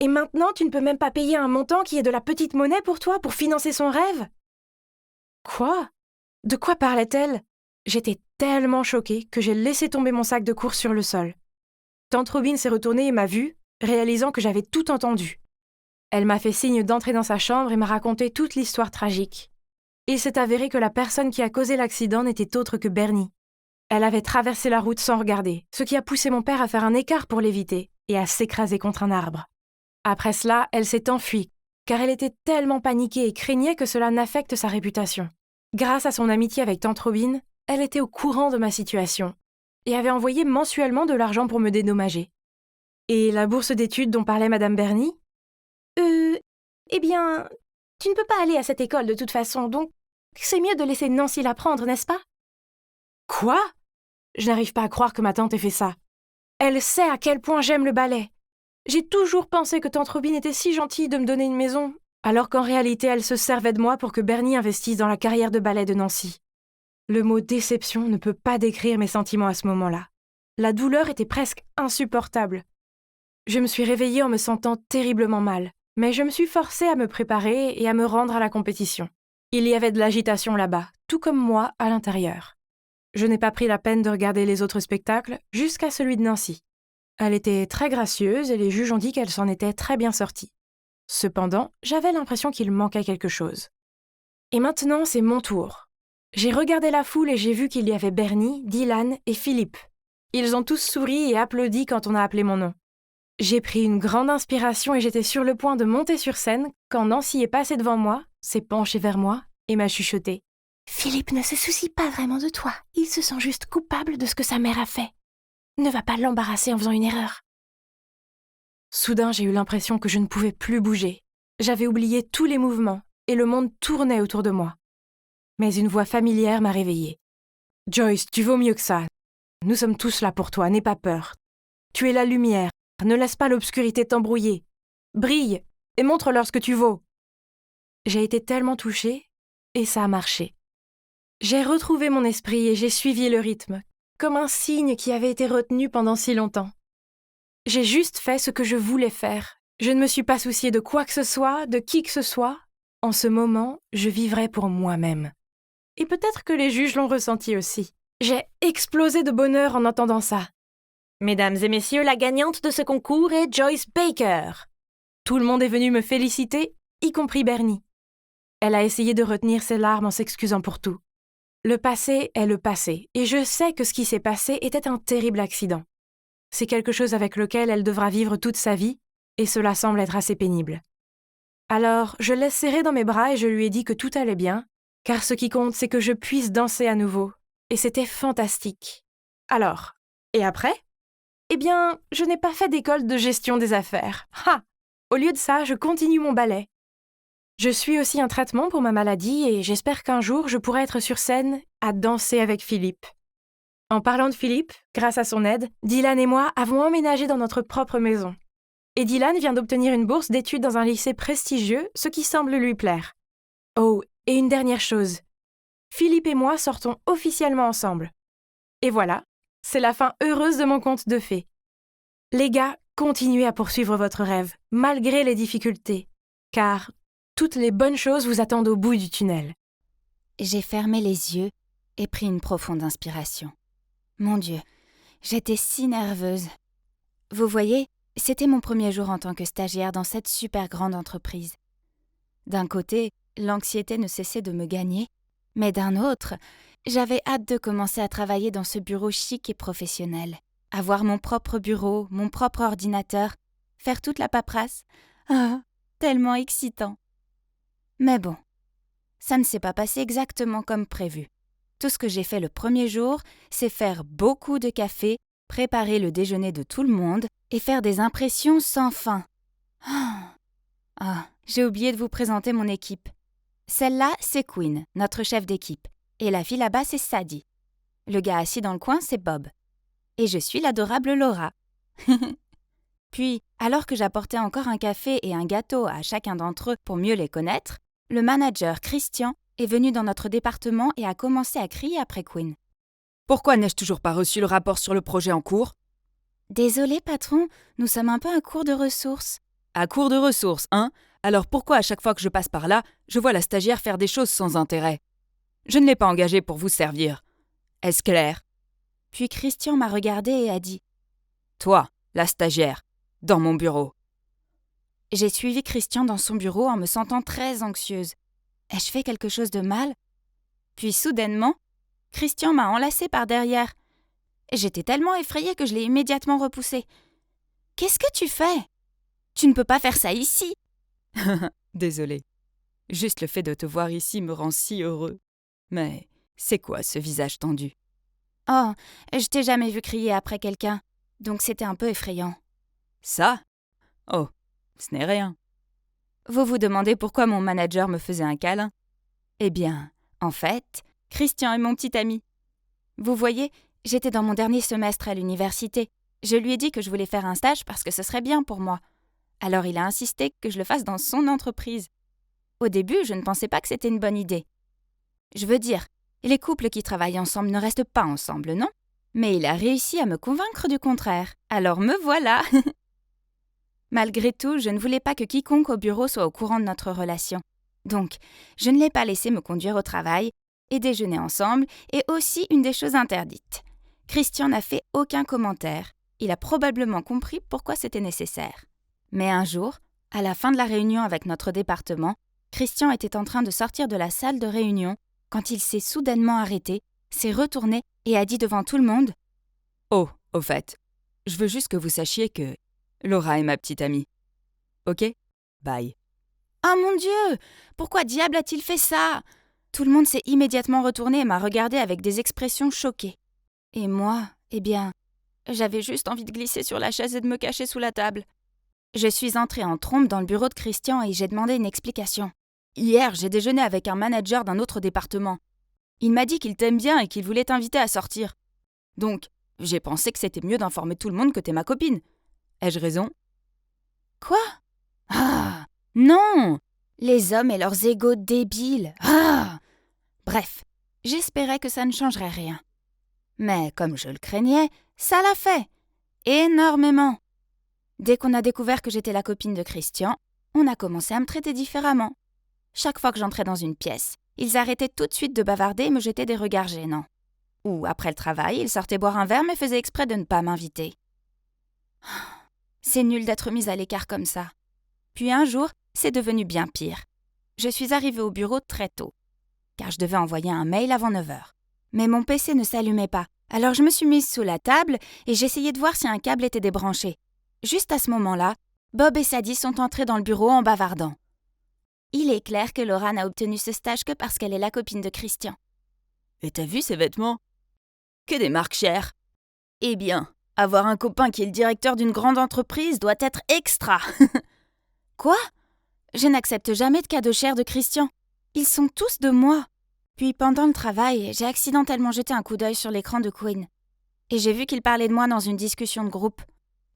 Speaker 5: Et maintenant, tu ne peux même pas payer un montant qui est de la petite monnaie pour toi, pour financer son rêve? » Quoi? De quoi parlait-elle? J'étais tellement choquée que j'ai laissé tomber mon sac de course sur le sol. Tante Robin s'est retournée et m'a vue, réalisant que j'avais tout entendu. Elle m'a fait signe d'entrer dans sa chambre et m'a raconté toute l'histoire tragique. Il s'est avéré que la personne qui a causé l'accident n'était autre que Bernie. Elle avait traversé la route sans regarder, ce qui a poussé mon père à faire un écart pour l'éviter et à s'écraser contre un arbre. Après cela, elle s'est enfuie, car elle était tellement paniquée et craignait que cela n'affecte sa réputation. Grâce à son amitié avec tante Robin, elle était au courant de ma situation et avait envoyé mensuellement de l'argent pour me dédommager. Et la bourse d'études dont parlait Madame Bernie? Eh bien, tu ne peux pas aller à cette école de toute façon, donc c'est mieux de laisser Nancy la prendre, n'est-ce pas? Quoi? Je n'arrive pas à croire que ma tante ait fait ça. Elle sait à quel point j'aime le ballet. J'ai toujours pensé que tante Robin était si gentille de me donner une maison, alors qu'en réalité elle se servait de moi pour que Bernie investisse dans la carrière de ballet de Nancy. Le mot déception ne peut pas décrire mes sentiments à ce moment-là. La douleur était presque insupportable. Je me suis réveillée en me sentant terriblement mal, mais je me suis forcée à me préparer et à me rendre à la compétition. Il y avait de l'agitation là-bas, tout comme moi à l'intérieur. Je n'ai pas pris la peine de regarder les autres spectacles jusqu'à celui de Nancy. Elle était très gracieuse et les juges ont dit qu'elle s'en était très bien sortie. Cependant, j'avais l'impression qu'il manquait quelque chose. Et maintenant, c'est mon tour. J'ai regardé la foule et j'ai vu qu'il y avait Bernie, Dylan et Philippe. Ils ont tous souri et applaudi quand on a appelé mon nom. J'ai pris une grande inspiration et j'étais sur le point de monter sur scène quand Nancy est passée devant moi, s'est penchée vers moi et m'a chuchoté. « Philippe ne se soucie pas vraiment de toi, il se sent juste coupable de ce que sa mère a fait. Ne va pas l'embarrasser en faisant une erreur. » Soudain, j'ai eu l'impression que je ne pouvais plus bouger. J'avais oublié tous les mouvements et le monde tournait autour de moi. Mais une voix familière m'a réveillée. « Joyce, tu vaux mieux que ça. Nous sommes tous là pour toi, n'aie pas peur. Tu es la lumière. Ne laisse pas l'obscurité t'embrouiller. Brille et montre-leur ce que tu vaux. » J'ai été tellement touchée, et ça a marché. J'ai retrouvé mon esprit et j'ai suivi le rythme, comme un signe qui avait été retenu pendant si longtemps. J'ai juste fait ce que je voulais faire. Je ne me suis pas souciée de quoi que ce soit, de qui que ce soit. En ce moment, je vivrais pour moi-même. Et peut-être que les juges l'ont ressenti aussi. J'ai explosé de bonheur en entendant ça. Mesdames et messieurs, la gagnante de ce concours est Joyce Baker. Tout le monde est venu me féliciter, y compris Bernie. Elle a essayé de retenir ses larmes en s'excusant pour tout. Le passé est le passé, et je sais que ce qui s'est passé était un terrible accident. C'est quelque chose avec lequel elle devra vivre toute sa vie, et cela semble être assez pénible. Alors, je l'ai serrée dans mes bras et je lui ai dit que tout allait bien, car ce qui compte, c'est que je puisse danser à nouveau, et c'était fantastique. Alors, et après ? Eh bien, je n'ai pas fait d'école de gestion des affaires. Ha! Au lieu de ça, je continue mon ballet. Je suis aussi un traitement pour ma maladie et j'espère qu'un jour, je pourrai être sur scène à danser avec Philippe. En parlant de Philippe, grâce à son aide, Dylan et moi avons emménagé dans notre propre maison. Et Dylan vient d'obtenir une bourse d'études dans un lycée prestigieux, ce qui semble lui plaire. Oh, et une dernière chose. Philippe et moi sortons officiellement ensemble. Et voilà, c'est la fin heureuse de mon conte de fées. Les gars, continuez à poursuivre votre rêve, malgré les difficultés, car toutes les bonnes choses vous attendent au bout du tunnel.
Speaker 2: J'ai fermé les yeux et pris une profonde inspiration. Mon Dieu, j'étais si nerveuse. Vous voyez, c'était mon premier jour en tant que stagiaire dans cette super grande entreprise. D'un côté, l'anxiété ne cessait de me gagner, mais d'un autre, j'avais hâte de commencer à travailler dans ce bureau chic et professionnel. Avoir mon propre bureau, mon propre ordinateur, faire toute la paperasse. Ah, tellement excitant. Mais bon, ça ne s'est pas passé exactement comme prévu. Tout ce que j'ai fait le premier jour, c'est faire beaucoup de café, préparer le déjeuner de tout le monde et faire des impressions sans fin. J'ai oublié de vous présenter mon équipe. Celle-là, c'est Quinn, notre chef d'équipe. Et la fille là-bas, c'est Sadie. Le gars assis dans le coin, c'est Bob. Et je suis l'adorable Laura. Puis, alors que j'apportais encore un café et un gâteau à chacun d'entre eux pour mieux les connaître, le manager Christian est venu dans notre département et a commencé à crier après Quinn.
Speaker 4: « Pourquoi n'ai-je toujours pas reçu le rapport sur le projet en cours ?»«
Speaker 2: Désolé, patron, nous sommes un peu à court de ressources. »«
Speaker 4: À court de ressources, hein ? Alors pourquoi à chaque fois que je passe par là, je vois la stagiaire faire des choses sans intérêt ? Je ne l'ai pas engagée pour vous servir. Est-ce clair ? »
Speaker 2: Puis Christian m'a regardé et a dit
Speaker 4: « Toi, la stagiaire, dans mon bureau. »
Speaker 2: J'ai suivi Christian dans son bureau en me sentant très anxieuse. Ai-je fait quelque chose de mal ? Puis soudainement, Christian m'a enlacée par derrière. J'étais tellement effrayée que je l'ai immédiatement repoussé. « Qu'est-ce que tu fais ? Tu ne peux pas faire ça ici !»
Speaker 4: Désolée. Juste le fait de te voir ici me rend si heureux. Mais c'est quoi ce visage tendu ?
Speaker 2: Oh, je t'ai jamais vu crier après quelqu'un, donc c'était un peu effrayant.
Speaker 4: Ça ? Oh, ce n'est rien.
Speaker 2: Vous vous demandez pourquoi mon manager me faisait un câlin ? Eh bien, en fait, Christian est mon petit ami. Vous voyez, j'étais dans mon dernier semestre à l'université. Je lui ai dit que je voulais faire un stage parce que ce serait bien pour moi. Alors il a insisté que je le fasse dans son entreprise. Au début, je ne pensais pas que c'était une bonne idée. Je veux dire, les couples qui travaillent ensemble ne restent pas ensemble, non ? Mais il a réussi à me convaincre du contraire. Alors me voilà. Malgré tout, je ne voulais pas que quiconque au bureau soit au courant de notre relation. Donc, je ne l'ai pas laissé me conduire au travail et déjeuner ensemble, et aussi une des choses interdites. Christian n'a fait aucun commentaire. Il a probablement compris pourquoi c'était nécessaire. Mais un jour, à la fin de la réunion avec notre département, Christian était en train de sortir de la salle de réunion quand il s'est soudainement arrêté, s'est retourné et a dit devant tout le monde «
Speaker 4: Oh, au fait, je veux juste que vous sachiez que Laura est ma petite amie. Ok ? Bye. »
Speaker 2: Ah mon Dieu ! Pourquoi diable a-t-il fait ça ? Tout le monde s'est immédiatement retourné et m'a regardé avec des expressions choquées. Et moi, eh bien, j'avais juste envie de glisser sur la chaise et de me cacher sous la table. Je suis entrée en trombe dans le bureau de Christian et j'ai demandé une explication. Hier, j'ai déjeuné avec un manager d'un autre département. Il m'a dit qu'il t'aime bien et qu'il voulait t'inviter à sortir. Donc, j'ai pensé que c'était mieux d'informer tout le monde que t'es ma copine. Ai-je raison ? Quoi ? Ah, non ! Les hommes et leurs égos débiles. Ah ! Bref, j'espérais que ça ne changerait rien. Mais comme je le craignais, ça l'a fait. Énormément. Dès qu'on a découvert que j'étais la copine de Christian, on a commencé à me traiter différemment. Chaque fois que j'entrais dans une pièce, ils arrêtaient tout de suite de bavarder et me jetaient des regards gênants. Ou, après le travail, ils sortaient boire un verre mais faisaient exprès de ne pas m'inviter. C'est nul d'être mise à l'écart comme ça. Puis un jour, c'est devenu bien pire. Je suis arrivée au bureau très tôt, car je devais envoyer un mail avant 9h. Mais mon PC ne s'allumait pas, alors je me suis mise sous la table et j'essayais de voir si un câble était débranché. Juste à ce moment-là, Bob et Sadie sont entrés dans le bureau en bavardant. Il est clair que Laura n'a obtenu ce stage que parce qu'elle est la copine de Christian.
Speaker 4: Et t'as vu ces vêtements ? Que des marques chères. Eh bien, avoir un copain qui est le directeur d'une grande entreprise doit être extra.
Speaker 2: Quoi ? Je n'accepte jamais de cadeaux chers de Christian. Ils sont tous de moi. Puis pendant le travail, j'ai accidentellement jeté un coup d'œil sur l'écran de Quinn. Et j'ai vu qu'il parlait de moi dans une discussion de groupe.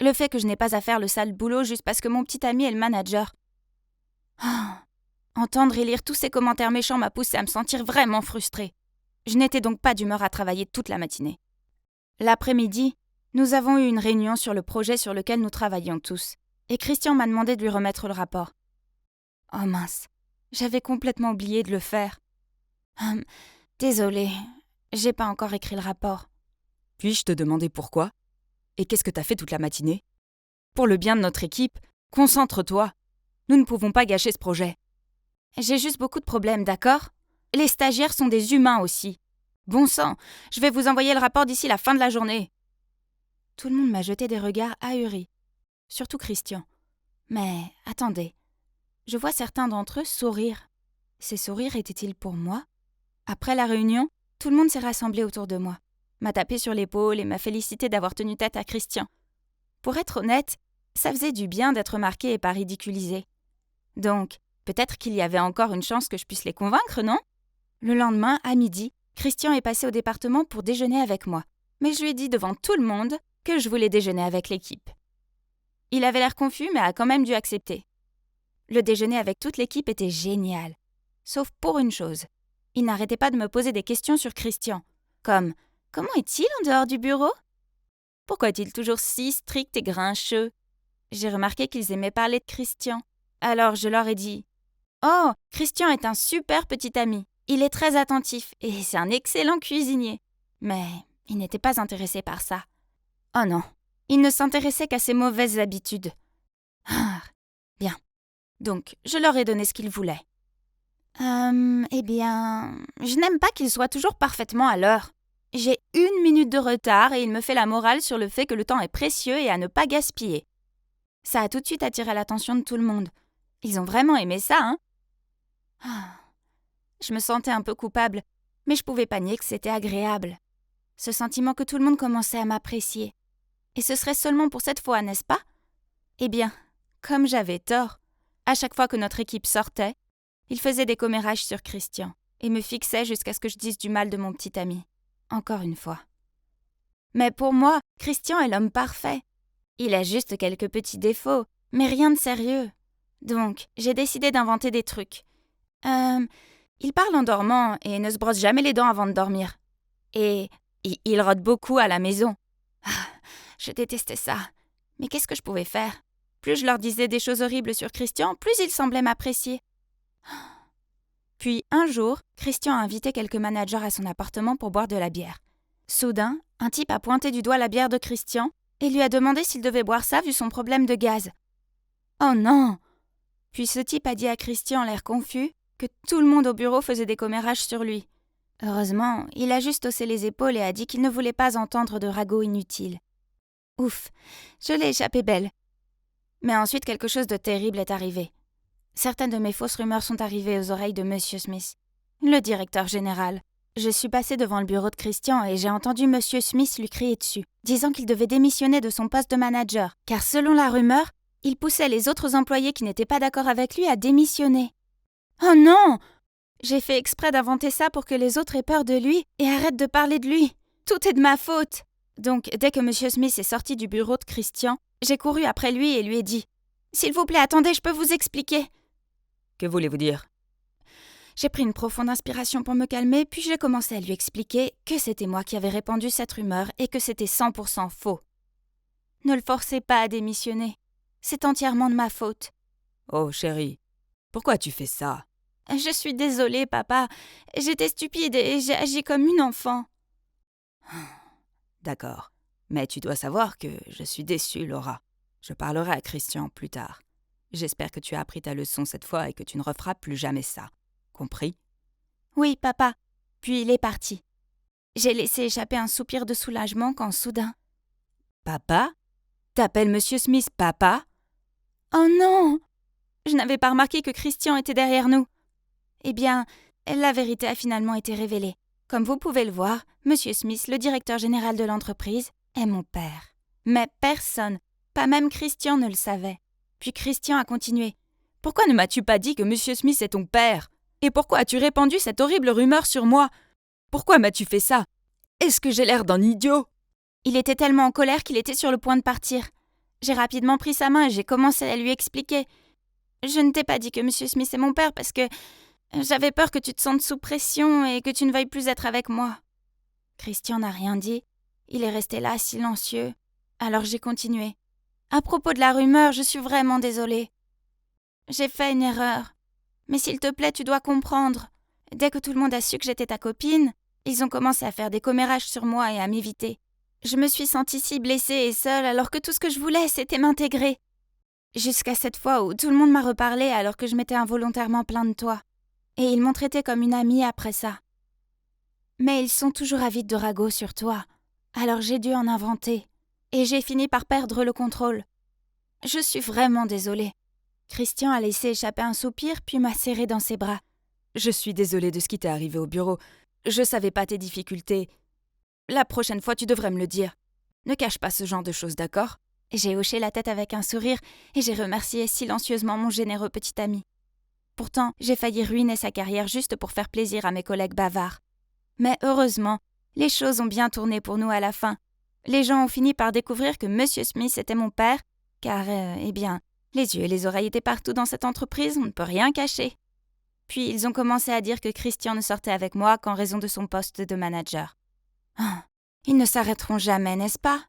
Speaker 2: Le fait que je n'ai pas à faire le sale boulot juste parce que mon petit ami est le manager. Entendre et lire tous ces commentaires méchants m'a poussé à me sentir vraiment frustrée. Je n'étais donc pas d'humeur à travailler toute la matinée. L'après-midi, nous avons eu une réunion sur le projet sur lequel nous travaillions tous, et Christian m'a demandé de lui remettre le rapport. Oh mince, j'avais complètement oublié de le faire. Désolée, j'ai pas encore écrit le rapport.
Speaker 4: Puis-je te demander pourquoi? Et qu'est-ce que t'as fait toute la matinée? Pour le bien de notre équipe, concentre-toi. Nous ne pouvons pas gâcher ce projet.
Speaker 2: J'ai juste beaucoup de problèmes, d'accord? Les stagiaires sont des humains aussi. Bon sang, je vais vous envoyer le rapport d'ici la fin de la journée. Tout le monde m'a jeté des regards ahuris. Surtout Christian. Mais attendez, je vois certains d'entre eux sourire. Ces sourires étaient-ils pour moi? Après la réunion, tout le monde s'est rassemblé autour de moi, m'a tapé sur l'épaule et m'a félicité d'avoir tenu tête à Christian. Pour être honnête, ça faisait du bien d'être remarqué et pas ridiculisé. Donc, peut-être qu'il y avait encore une chance que je puisse les convaincre, non? Le lendemain, à midi, Christian est passé au département pour déjeuner avec moi, mais je lui ai dit devant tout le monde que je voulais déjeuner avec l'équipe. Il avait l'air confus, mais a quand même dû accepter. Le déjeuner avec toute l'équipe était génial. Sauf pour une chose. Il n'arrêtait pas de me poser des questions sur Christian, comme « Comment est-il en dehors du bureau ? Pourquoi est-il toujours si strict et grincheux ?» J'ai remarqué qu'ils aimaient parler de Christian. Alors je leur ai dit « Oh, Christian est un super petit ami. Il est très attentif et c'est un excellent cuisinier. » Mais il n'était pas intéressé par ça. Oh non, il ne s'intéressait qu'à ses mauvaises habitudes. Bien. Donc, je leur ai donné ce qu'ils voulaient. Eh bien, je n'aime pas qu'il soit toujours parfaitement à l'heure. J'ai 1 minute de retard et il me fait la morale sur le fait que le temps est précieux et à ne pas gaspiller. Ça a tout de suite attiré l'attention de tout le monde. Ils ont vraiment aimé ça, hein? Je me sentais un peu coupable, mais je pouvais pas nier que c'était agréable. Ce sentiment que tout le monde commençait à m'apprécier. Et ce serait seulement pour cette fois, n'est-ce pas? Eh bien, comme j'avais tort, à chaque fois que notre équipe sortait, il faisait des commérages sur Christian et me fixait jusqu'à ce que je dise du mal de mon petit ami. Encore une fois. Mais pour moi, Christian est l'homme parfait. Il a juste quelques petits défauts, mais rien de sérieux. Donc, j'ai décidé d'inventer des trucs. Il parle en dormant et ne se brosse jamais les dents avant de dormir. Et il rôde beaucoup à la maison. Je détestais ça. Mais qu'est-ce que je pouvais faire? Plus je leur disais des choses horribles sur Christian, plus ils semblaient m'apprécier. Puis, un jour, Christian a invité quelques managers à son appartement pour boire de la bière. Soudain, un type a pointé du doigt la bière de Christian et lui a demandé s'il devait boire ça vu son problème de gaz. Oh non! Puis ce type a dit à Christian, l'air confus, que tout le monde au bureau faisait des commérages sur lui. Heureusement, il a juste haussé les épaules et a dit qu'il ne voulait pas entendre de ragots inutiles. Ouf, je l'ai échappé belle. Mais ensuite, quelque chose de terrible est arrivé. Certaines de mes fausses rumeurs sont arrivées aux oreilles de Monsieur Smith, le directeur général. Je suis passée devant le bureau de Christian et j'ai entendu Monsieur Smith lui crier dessus, disant qu'il devait démissionner de son poste de manager, car selon la rumeur, il poussait les autres employés qui n'étaient pas d'accord avec lui à démissionner. Oh non! J'ai fait exprès d'inventer ça pour que les autres aient peur de lui et arrêtent de parler de lui. Tout est de ma faute. Donc, dès que Monsieur Smith est sorti du bureau de Christian, j'ai couru après lui et lui ai dit « S'il vous plaît, attendez, je peux vous expliquer. »
Speaker 4: Que voulez-vous dire?
Speaker 2: J'ai pris une profonde inspiration pour me calmer, puis j'ai commencé à lui expliquer que c'était moi qui avais répandu cette rumeur et que c'était 100% faux. Ne le forcez pas à démissionner. C'est entièrement de ma faute.
Speaker 4: Oh, chérie, pourquoi tu fais ça?
Speaker 2: Je suis désolée, papa. J'étais stupide et j'ai agi comme une enfant.
Speaker 4: D'accord, mais tu dois savoir que je suis déçue, Laura. Je parlerai à Christian plus tard. J'espère que tu as appris ta leçon cette fois et que tu ne referas plus jamais ça. Compris?
Speaker 2: Oui, papa. Puis il est parti. J'ai laissé échapper un soupir de soulagement quand soudain...
Speaker 4: Papa? T'appelles Monsieur Smith papa?
Speaker 2: Oh non! Je n'avais pas remarqué que Christian était derrière nous. Eh bien, la vérité a finalement été révélée. Comme vous pouvez le voir, Monsieur Smith, le directeur général de l'entreprise, est mon père. Mais personne, pas même Christian, ne le savait. Puis Christian a continué. «
Speaker 4: Pourquoi ne m'as-tu pas dit que Monsieur Smith est ton père? Et pourquoi as-tu répandu cette horrible rumeur sur moi? Pourquoi m'as-tu fait ça? Est-ce que j'ai l'air d'un idiot? »
Speaker 2: Il était tellement en colère qu'il était sur le point de partir.
Speaker 1: J'ai rapidement pris sa main et j'ai commencé à lui expliquer. Je ne t'ai pas dit que M. Smith est mon père parce que j'avais peur que tu te sentes sous pression et que tu ne veuilles plus être avec moi. Christian n'a rien dit. Il est resté là, silencieux. Alors j'ai continué. À propos de la rumeur, je suis vraiment désolée. J'ai fait une erreur. Mais s'il te plaît, tu dois comprendre. Dès que tout le monde a su que j'étais ta copine, ils ont commencé à faire des commérages sur moi et à m'éviter. Je me suis sentie si blessée et seule alors que tout ce que je voulais, c'était m'intégrer. Jusqu'à cette fois où tout le monde m'a reparlé alors que je m'étais involontairement plaint de toi. Et ils m'ont traitée comme une amie après ça. Mais ils sont toujours avides de ragots sur toi. Alors j'ai dû en inventer. Et j'ai fini par perdre le contrôle. Je suis vraiment désolée. Christian a laissé échapper un soupir puis m'a serré dans ses bras.
Speaker 4: Je suis désolée de ce qui t'est arrivé au bureau. Je savais pas tes difficultés. La prochaine fois, tu devrais me le dire. Ne cache pas ce genre de choses, d'accord?
Speaker 1: J'ai hoché la tête avec un sourire et j'ai remercié silencieusement mon généreux petit ami. Pourtant, j'ai failli ruiner sa carrière juste pour faire plaisir à mes collègues bavards. Mais heureusement, les choses ont bien tourné pour nous à la fin. Les gens ont fini par découvrir que M. Smith était mon père, car, les yeux et les oreilles étaient partout dans cette entreprise, on ne peut rien cacher. Puis ils ont commencé à dire que Christian ne sortait avec moi qu'en raison de son poste de manager. Ah, ils ne s'arrêteront jamais, n'est-ce pas?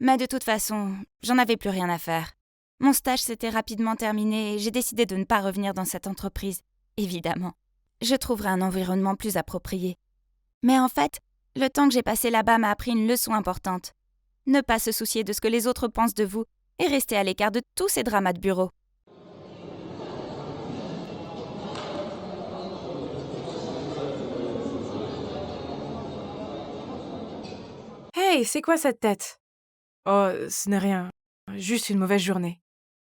Speaker 1: Mais de toute façon, j'en avais plus rien à faire. Mon stage s'était rapidement terminé et j'ai décidé de ne pas revenir dans cette entreprise, évidemment. Je trouverai un environnement plus approprié. Mais en fait, le temps que j'ai passé là-bas m'a appris une leçon importante. Ne pas se soucier de ce que les autres pensent de vous et rester à l'écart de tous ces dramas de bureau.
Speaker 5: Hey, c'est quoi cette tête? Oh, ce n'est rien. Juste une mauvaise journée.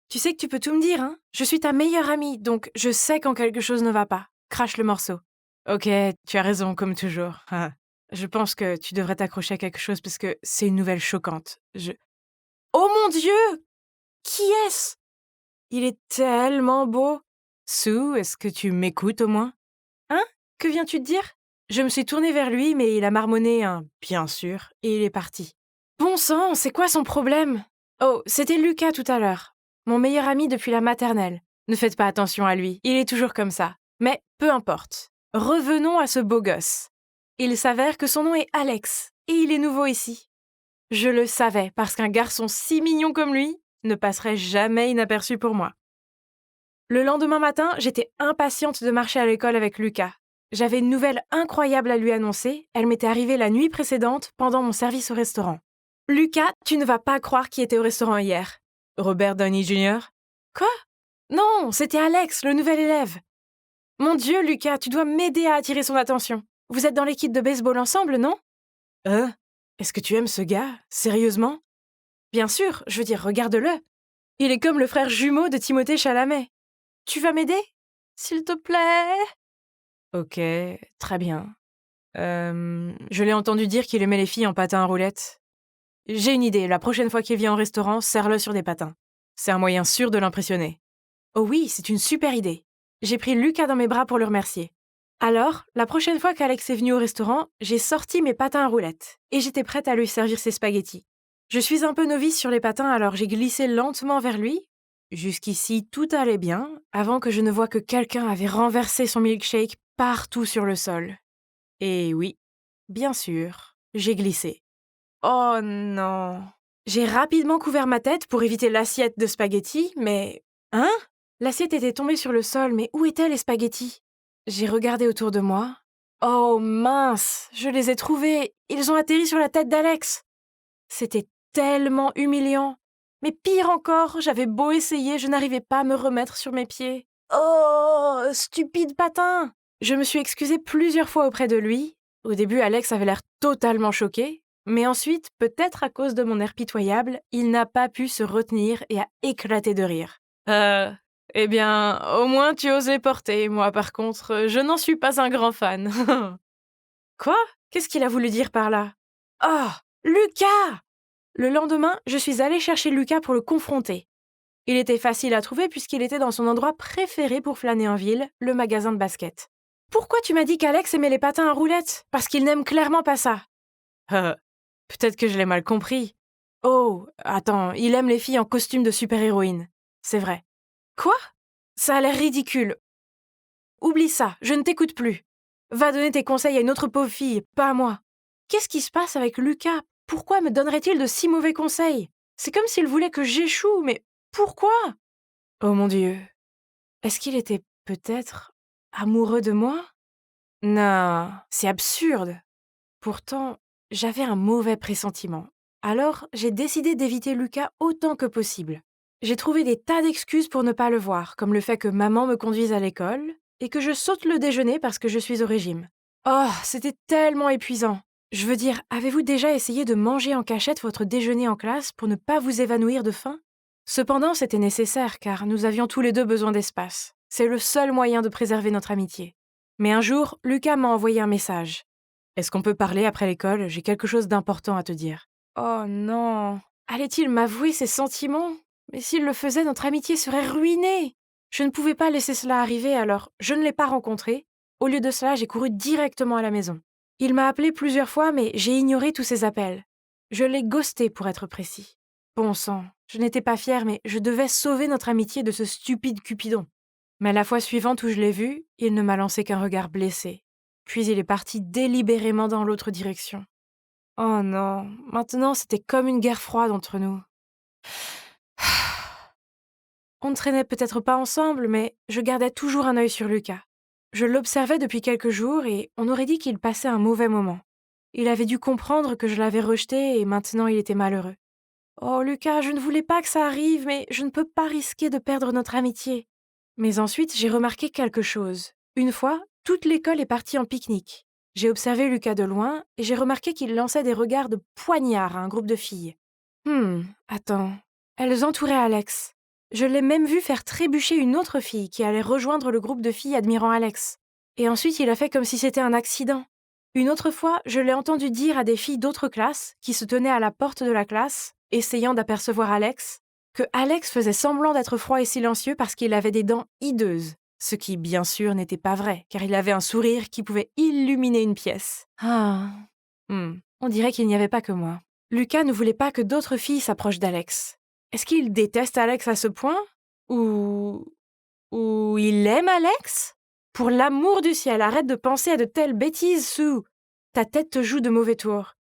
Speaker 5: Tu sais que tu peux tout me dire, hein? Je suis ta meilleure amie, donc je sais quand quelque chose ne va pas. Crache le morceau. Ok, tu as raison, comme toujours. Je pense que tu devrais t'accrocher à quelque chose parce que c'est une nouvelle choquante. Oh mon Dieu! Qui est-ce? Il est tellement beau. Sue, est-ce que tu m'écoutes au moins? Hein? Que viens-tu de dire? Je me suis tournée vers lui, mais il a marmonné un « bien sûr » et il est parti. Bon sang, c'est quoi son problème? Oh, c'était Lucas tout à l'heure. Mon meilleur ami depuis la maternelle. Ne faites pas attention à lui, il est toujours comme ça. Mais peu importe. Revenons à ce beau gosse. Il s'avère que son nom est Alex, et il est nouveau ici. Je le savais, parce qu'un garçon si mignon comme lui ne passerait jamais inaperçu pour moi. Le lendemain matin, j'étais impatiente de marcher à l'école avec Lucas. J'avais une nouvelle incroyable à lui annoncer, elle m'était arrivée la nuit précédente pendant mon service au restaurant. Lucas, tu ne vas pas croire qui était au restaurant hier. Robert Downey Jr. Quoi? Non, c'était Alex, le nouvel élève. Mon Dieu, Lucas, tu dois m'aider à attirer son attention. Vous êtes dans l'équipe de baseball ensemble, non? Est-ce que tu aimes ce gars? Sérieusement? Bien sûr, je veux dire, regarde-le. Il est comme le frère jumeau de Timothée Chalamet. Tu vas m'aider? S'il te plaît? Ok, très bien. Je l'ai entendu dire qu'il aimait les filles en patins à roulettes. J'ai une idée, la prochaine fois qu'il vient au restaurant, serre-le sur des patins. C'est un moyen sûr de l'impressionner. Oh oui, c'est une super idée. J'ai pris Lucas dans mes bras pour le remercier. Alors, la prochaine fois qu'Alex est venu au restaurant, j'ai sorti mes patins à roulettes et j'étais prête à lui servir ses spaghettis. Je suis un peu novice sur les patins, alors j'ai glissé lentement vers lui. Jusqu'ici, tout allait bien, avant que je ne voie que quelqu'un avait renversé son milkshake partout sur le sol. Et oui, bien sûr, j'ai glissé. Oh non. J'ai rapidement couvert ma tête pour éviter l'assiette de spaghettis, mais... Hein? L'assiette était tombée sur le sol, mais où étaient les spaghettis? J'ai regardé autour de moi. Oh mince, je les ai trouvés. Ils ont atterri sur la tête d'Alex. C'était tellement humiliant. Mais pire encore, j'avais beau essayer, je n'arrivais pas à me remettre sur mes pieds. Oh, stupide patin! Je me suis excusée plusieurs fois auprès de lui. Au début, Alex avait l'air totalement choqué. Mais ensuite, peut-être à cause de mon air pitoyable, il n'a pas pu se retenir et a éclaté de rire. Eh bien, au moins tu oses les porter. Moi, par contre, je n'en suis pas un grand fan. Quoi? Qu'est-ce qu'il a voulu dire par là? Oh, Lucas! Le lendemain, je suis allée chercher Lucas pour le confronter. Il était facile à trouver puisqu'il était dans son endroit préféré pour flâner en ville, le magasin de basket. Pourquoi tu m'as dit qu'Alex aimait les patins à roulettes? Parce qu'il n'aime clairement pas ça. Peut-être que je l'ai mal compris. Oh, attends, il aime les filles en costume de super-héroïne. C'est vrai. Quoi? Ça a l'air ridicule. Oublie ça, je ne t'écoute plus. Va donner tes conseils à une autre pauvre fille, pas à moi. Qu'est-ce qui se passe avec Lucas? Pourquoi me donnerait-il de si mauvais conseils? C'est comme s'il voulait que j'échoue, mais pourquoi? Oh mon Dieu. Est-ce qu'il était peut-être amoureux de moi? Non, c'est absurde. Pourtant, j'avais un mauvais pressentiment. Alors, j'ai décidé d'éviter Lucas autant que possible. J'ai trouvé des tas d'excuses pour ne pas le voir, comme le fait que maman me conduise à l'école et que je saute le déjeuner parce que je suis au régime. Oh, c'était tellement épuisant. Je veux dire, avez-vous déjà essayé de manger en cachette votre déjeuner en classe pour ne pas vous évanouir de faim? Cependant, c'était nécessaire car nous avions tous les deux besoin d'espace. C'est le seul moyen de préserver notre amitié. Mais un jour, Lucas m'a envoyé un message. Est-ce qu'on peut parler après l'école? J'ai quelque chose d'important à te dire. Oh non. Allait-il m'avouer ses sentiments? Mais s'il le faisait, notre amitié serait ruinée. Je ne pouvais pas laisser cela arriver, alors je ne l'ai pas rencontré. Au lieu de cela, j'ai couru directement à la maison. Il m'a appelé plusieurs fois, mais j'ai ignoré tous ses appels. Je l'ai ghosté pour être précis. Bon sang, je n'étais pas fière, mais je devais sauver notre amitié de ce stupide Cupidon. Mais la fois suivante où je l'ai vu, il ne m'a lancé qu'un regard blessé. Puis il est parti délibérément dans l'autre direction. Oh non, maintenant c'était comme une guerre froide entre nous. On ne traînait peut-être pas ensemble, mais je gardais toujours un œil sur Lucas. Je l'observais depuis quelques jours et on aurait dit qu'il passait un mauvais moment. Il avait dû comprendre que je l'avais rejeté et maintenant il était malheureux. Oh Lucas, je ne voulais pas que ça arrive, mais je ne peux pas risquer de perdre notre amitié. Mais ensuite, j'ai remarqué quelque chose. Une fois, toute l'école est partie en pique-nique. J'ai observé Lucas de loin et j'ai remarqué qu'il lançait des regards de poignard à un groupe de filles. Attends. Elles entouraient Alex. Je l'ai même vu faire trébucher une autre fille qui allait rejoindre le groupe de filles admirant Alex. Et ensuite, il a fait comme si c'était un accident. Une autre fois, je l'ai entendu dire à des filles d'autres classes qui se tenaient à la porte de la classe, essayant d'apercevoir Alex, que Alex faisait semblant d'être froid et silencieux parce qu'il avait des dents hideuses. Ce qui, bien sûr, n'était pas vrai, car il avait un sourire qui pouvait illuminer une pièce. On dirait qu'il n'y avait pas que moi. Lucas ne voulait pas que d'autres filles s'approchent d'Alex. Est-ce qu'il déteste Alex à ce point? Ou il aime Alex? Pour l'amour du ciel, arrête de penser à de telles bêtises, Sue. Ta tête te joue de mauvais tours.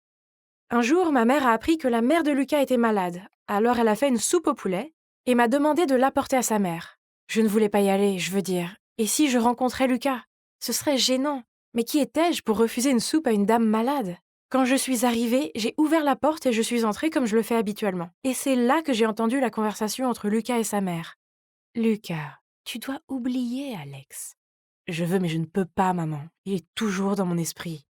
Speaker 5: Un jour, ma mère a appris que la mère de Lucas était malade. Alors elle a fait une soupe au poulet et m'a demandé de l'apporter à sa mère. Je ne voulais pas y aller, je veux dire. Et si je rencontrais Lucas? Ce serait gênant. Mais qui étais-je pour refuser une soupe à une dame malade? Quand je suis arrivée, j'ai ouvert la porte et je suis entrée comme je le fais habituellement. Et c'est là que j'ai entendu la conversation entre Lucas et sa mère. Lucas, tu dois oublier Alex. Je veux, mais je ne peux pas, maman. Il est toujours dans mon esprit.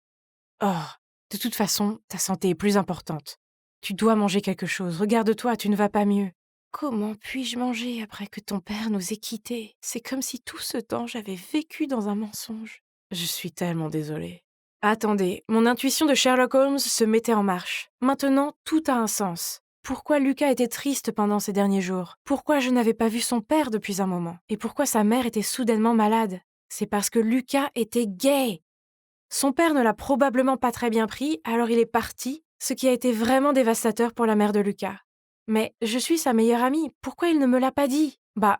Speaker 5: Oh, de toute façon, ta santé est plus importante. Tu dois manger quelque chose. Regarde-toi, tu ne vas pas mieux. Comment puis-je manger après que ton père nous ait quittés? C'est comme si tout ce temps j'avais vécu dans un mensonge. Je suis tellement désolée. Attendez, mon intuition de Sherlock Holmes se mettait en marche. Maintenant, tout a un sens. Pourquoi Lucas était triste pendant ces derniers jours? Pourquoi je n'avais pas vu son père depuis un moment? Et pourquoi sa mère était soudainement malade? C'est parce que Lucas était gay. Son père ne l'a probablement pas très bien pris, alors il est parti, ce qui a été vraiment dévastateur pour la mère de Lucas. Mais je suis sa meilleure amie, pourquoi il ne me l'a pas dit? Bah,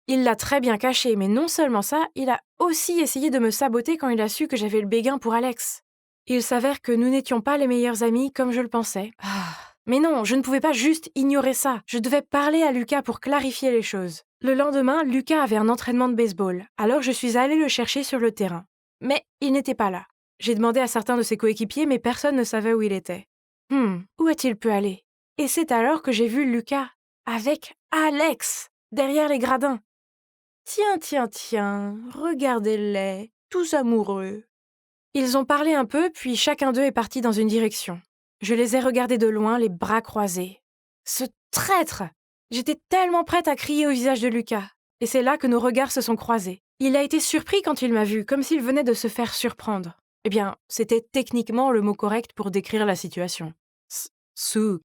Speaker 5: il l'a très bien caché, mais non seulement ça, il a aussi essayé de me saboter quand il a su que j'avais le béguin pour Alex. Il s'avère que nous n'étions pas les meilleurs amis comme je le pensais. Mais non, je ne pouvais pas juste ignorer ça. Je devais parler à Lucas pour clarifier les choses. Le lendemain, Lucas avait un entraînement de baseball, alors je suis allée le chercher sur le terrain. Mais il n'était pas là. J'ai demandé à certains de ses coéquipiers, mais personne ne savait où il était. Où a-t-il pu aller? Et c'est alors que j'ai vu Lucas, avec Alex, derrière les gradins. Tiens, regardez-les, tous amoureux. Ils ont parlé un peu, puis chacun d'eux est parti dans une direction. Je les ai regardés de loin, les bras croisés. Ce traître! J'étais tellement prête à crier au visage de Lucas. Et c'est là que nos regards se sont croisés. Il a été surpris quand il m'a vu, comme s'il venait de se faire surprendre. Eh bien, c'était techniquement le mot correct pour décrire la situation. Sue,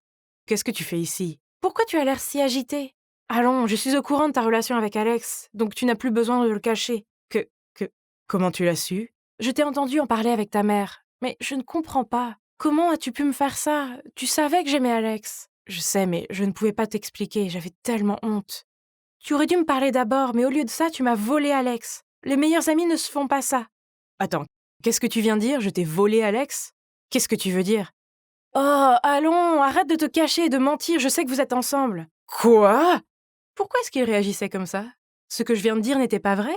Speaker 5: qu'est-ce que tu fais ici? Pourquoi tu as l'air si agité? Allons, je suis au courant de ta relation avec Alex, donc tu n'as plus besoin de le cacher. Comment tu l'as su? Je t'ai entendu en parler avec ta mère, mais je ne comprends pas. Comment as-tu pu me faire ça? Tu savais que j'aimais Alex. Je sais, mais je ne pouvais pas t'expliquer, j'avais tellement honte. Tu aurais dû me parler d'abord, mais au lieu de ça, tu m'as volé Alex. Les meilleurs amis ne se font pas ça. Attends, qu'est-ce que tu viens de dire? Je t'ai volé Alex? Qu'est-ce que tu veux dire? Oh, allons, arrête de te cacher et de mentir, je sais que vous êtes ensemble. Quoi? Pourquoi est-ce qu'il réagissait comme ça? Ce que je viens de dire n'était pas vrai?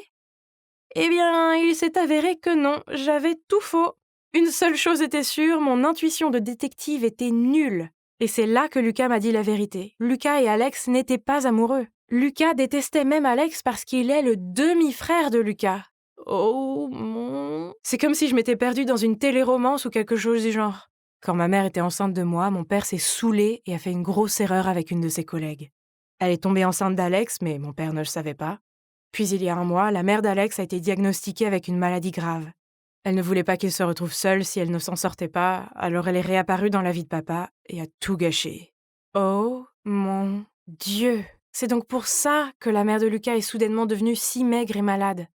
Speaker 5: Eh bien, il s'est avéré que non, j'avais tout faux. Une seule chose était sûre, mon intuition de détective était nulle. Et c'est là que Lucas m'a dit la vérité. Lucas et Alex n'étaient pas amoureux. Lucas détestait même Alex parce qu'il est le demi-frère de Lucas. Oh mon... C'est comme si je m'étais perdue dans une téléromance ou quelque chose du genre. Quand ma mère était enceinte de moi, mon père s'est saoulé et a fait une grosse erreur avec une de ses collègues. Elle est tombée enceinte d'Alex, mais mon père ne le savait pas. Puis il y a un mois, la mère d'Alex a été diagnostiquée avec une maladie grave. Elle ne voulait pas qu'il se retrouve seul si elle ne s'en sortait pas, alors elle est réapparue dans la vie de papa et a tout gâché. Oh mon Dieu! C'est donc pour ça que la mère de Lucas est soudainement devenue si maigre et malade.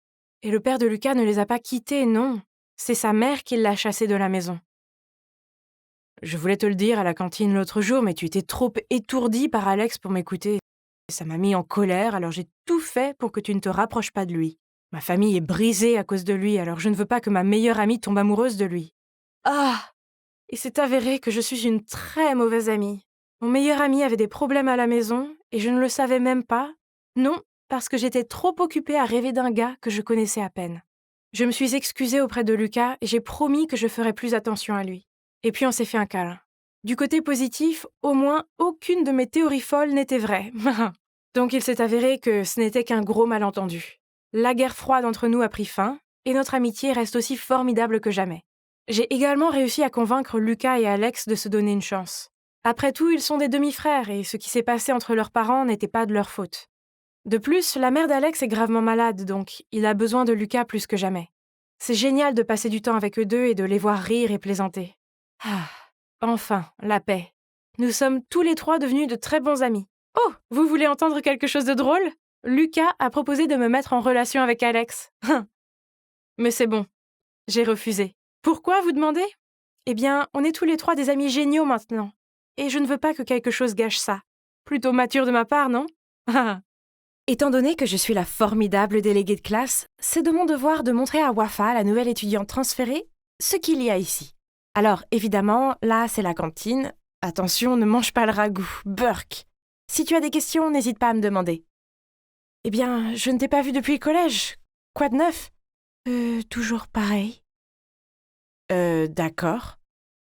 Speaker 5: Et le père de Lucas ne les a pas quittés, non. C'est sa mère qui l'a chassé de la maison. Je voulais te le dire à la cantine l'autre jour, mais tu étais trop étourdi par Alex pour m'écouter. Ça m'a mis en colère, alors j'ai tout fait pour que tu ne te rapproches pas de lui. Ma famille est brisée à cause de lui, alors je ne veux pas que ma meilleure amie tombe amoureuse de lui. Ah! Et c'est avéré que je suis une très mauvaise amie. Mon meilleur ami avait des problèmes à la maison, et je ne le savais même pas. Non, parce que j'étais trop occupée à rêver d'un gars que je connaissais à peine. Je me suis excusée auprès de Lucas, et j'ai promis que je ferais plus attention à lui. Et puis on s'est fait un câlin. Du côté positif, au moins aucune de mes théories folles n'était vraie. Donc il s'est avéré que ce n'était qu'un gros malentendu. La guerre froide entre nous a pris fin, et notre amitié reste aussi formidable que jamais. J'ai également réussi à convaincre Lucas et Alex de se donner une chance. Après tout, ils sont des demi-frères, et ce qui s'est passé entre leurs parents n'était pas de leur faute. De plus, la mère d'Alex est gravement malade, donc il a besoin de Lucas plus que jamais. C'est génial de passer du temps avec eux deux et de les voir rire et plaisanter. Ah, enfin, la paix. Nous sommes tous les trois devenus de très bons amis. Oh, vous voulez entendre quelque chose de drôle? Lucas a proposé de me mettre en relation avec Alex. Mais c'est bon, j'ai refusé. Pourquoi, vous demandez? Eh bien, on est tous les trois des amis géniaux maintenant. Et je ne veux pas que quelque chose gâche ça. Plutôt mature de ma part, non? Étant donné que je suis la formidable déléguée de classe, c'est de mon devoir de montrer à Wafa, la nouvelle étudiante transférée, ce qu'il y a ici. Alors, évidemment, là, c'est la cantine. Attention, ne mange pas le ragoût. Burk. Si tu as des questions, n'hésite pas à me demander. Eh bien, je ne t'ai pas vu depuis le collège. Quoi de neuf? Toujours pareil. D'accord.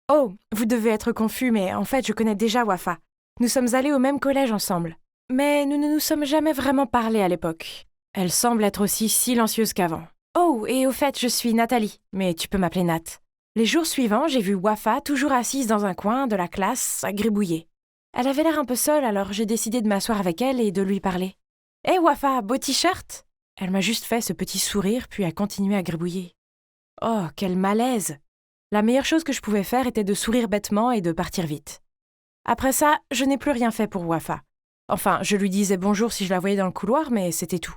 Speaker 5: Oh, vous devez être confus, mais en fait, je connais déjà Wafa. Nous sommes allés au même collège ensemble. Mais nous ne nous sommes jamais vraiment parlé à l'époque. Elle semble être aussi silencieuse qu'avant. Oh, et au fait, je suis Nathalie, mais tu peux m'appeler Nat. Les jours suivants, j'ai vu Wafa toujours assise dans un coin de la classe, à gribouiller. Elle avait l'air un peu seule, alors j'ai décidé de m'asseoir avec elle et de lui parler. « Hé Wafa, beau t-shirt !» Elle m'a juste fait ce petit sourire, puis a continué à gribouiller. Oh, quel malaise! La meilleure chose que je pouvais faire était de sourire bêtement et de partir vite. Après ça, je n'ai plus rien fait pour Wafa. Enfin, je lui disais bonjour si je la voyais dans le couloir, mais c'était tout.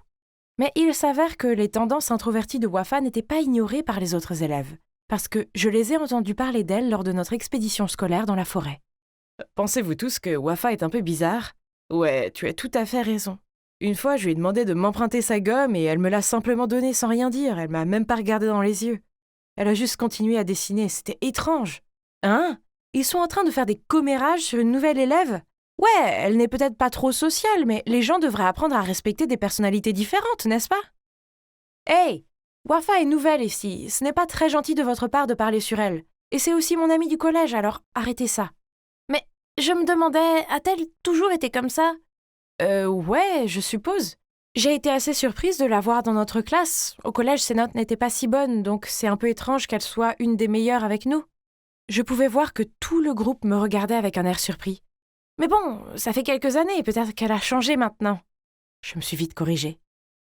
Speaker 5: Mais il s'avère que les tendances introverties de Wafa n'étaient pas ignorées par les autres élèves, parce que je les ai entendus parler d'elle lors de notre expédition scolaire dans la forêt. Pensez-vous tous que Wafa est un peu bizarre? Ouais, tu as tout à fait raison. Une fois, je lui ai demandé de m'emprunter sa gomme et elle me l'a simplement donnée sans rien dire, elle m'a même pas regardé dans les yeux. Elle a juste continué à dessiner, c'était étrange. Hein? Ils sont en train de faire des commérages sur une nouvelle élève? Ouais, elle n'est peut-être pas trop sociale, mais les gens devraient apprendre à respecter des personnalités différentes, n'est-ce pas? Hey! Wafa est nouvelle ici, ce n'est pas très gentil de votre part de parler sur elle. Et c'est aussi mon amie du collège, alors arrêtez ça. Mais je me demandais, a-t-elle toujours été comme ça? Ouais, je suppose. J'ai été assez surprise de la voir dans notre classe. Au collège, ses notes n'étaient pas si bonnes, donc c'est un peu étrange qu'elle soit une des meilleures avec nous. Je pouvais voir que tout le groupe me regardait avec un air surpris. Mais bon, ça fait quelques années, peut-être qu'elle a changé maintenant. Je me suis vite corrigée.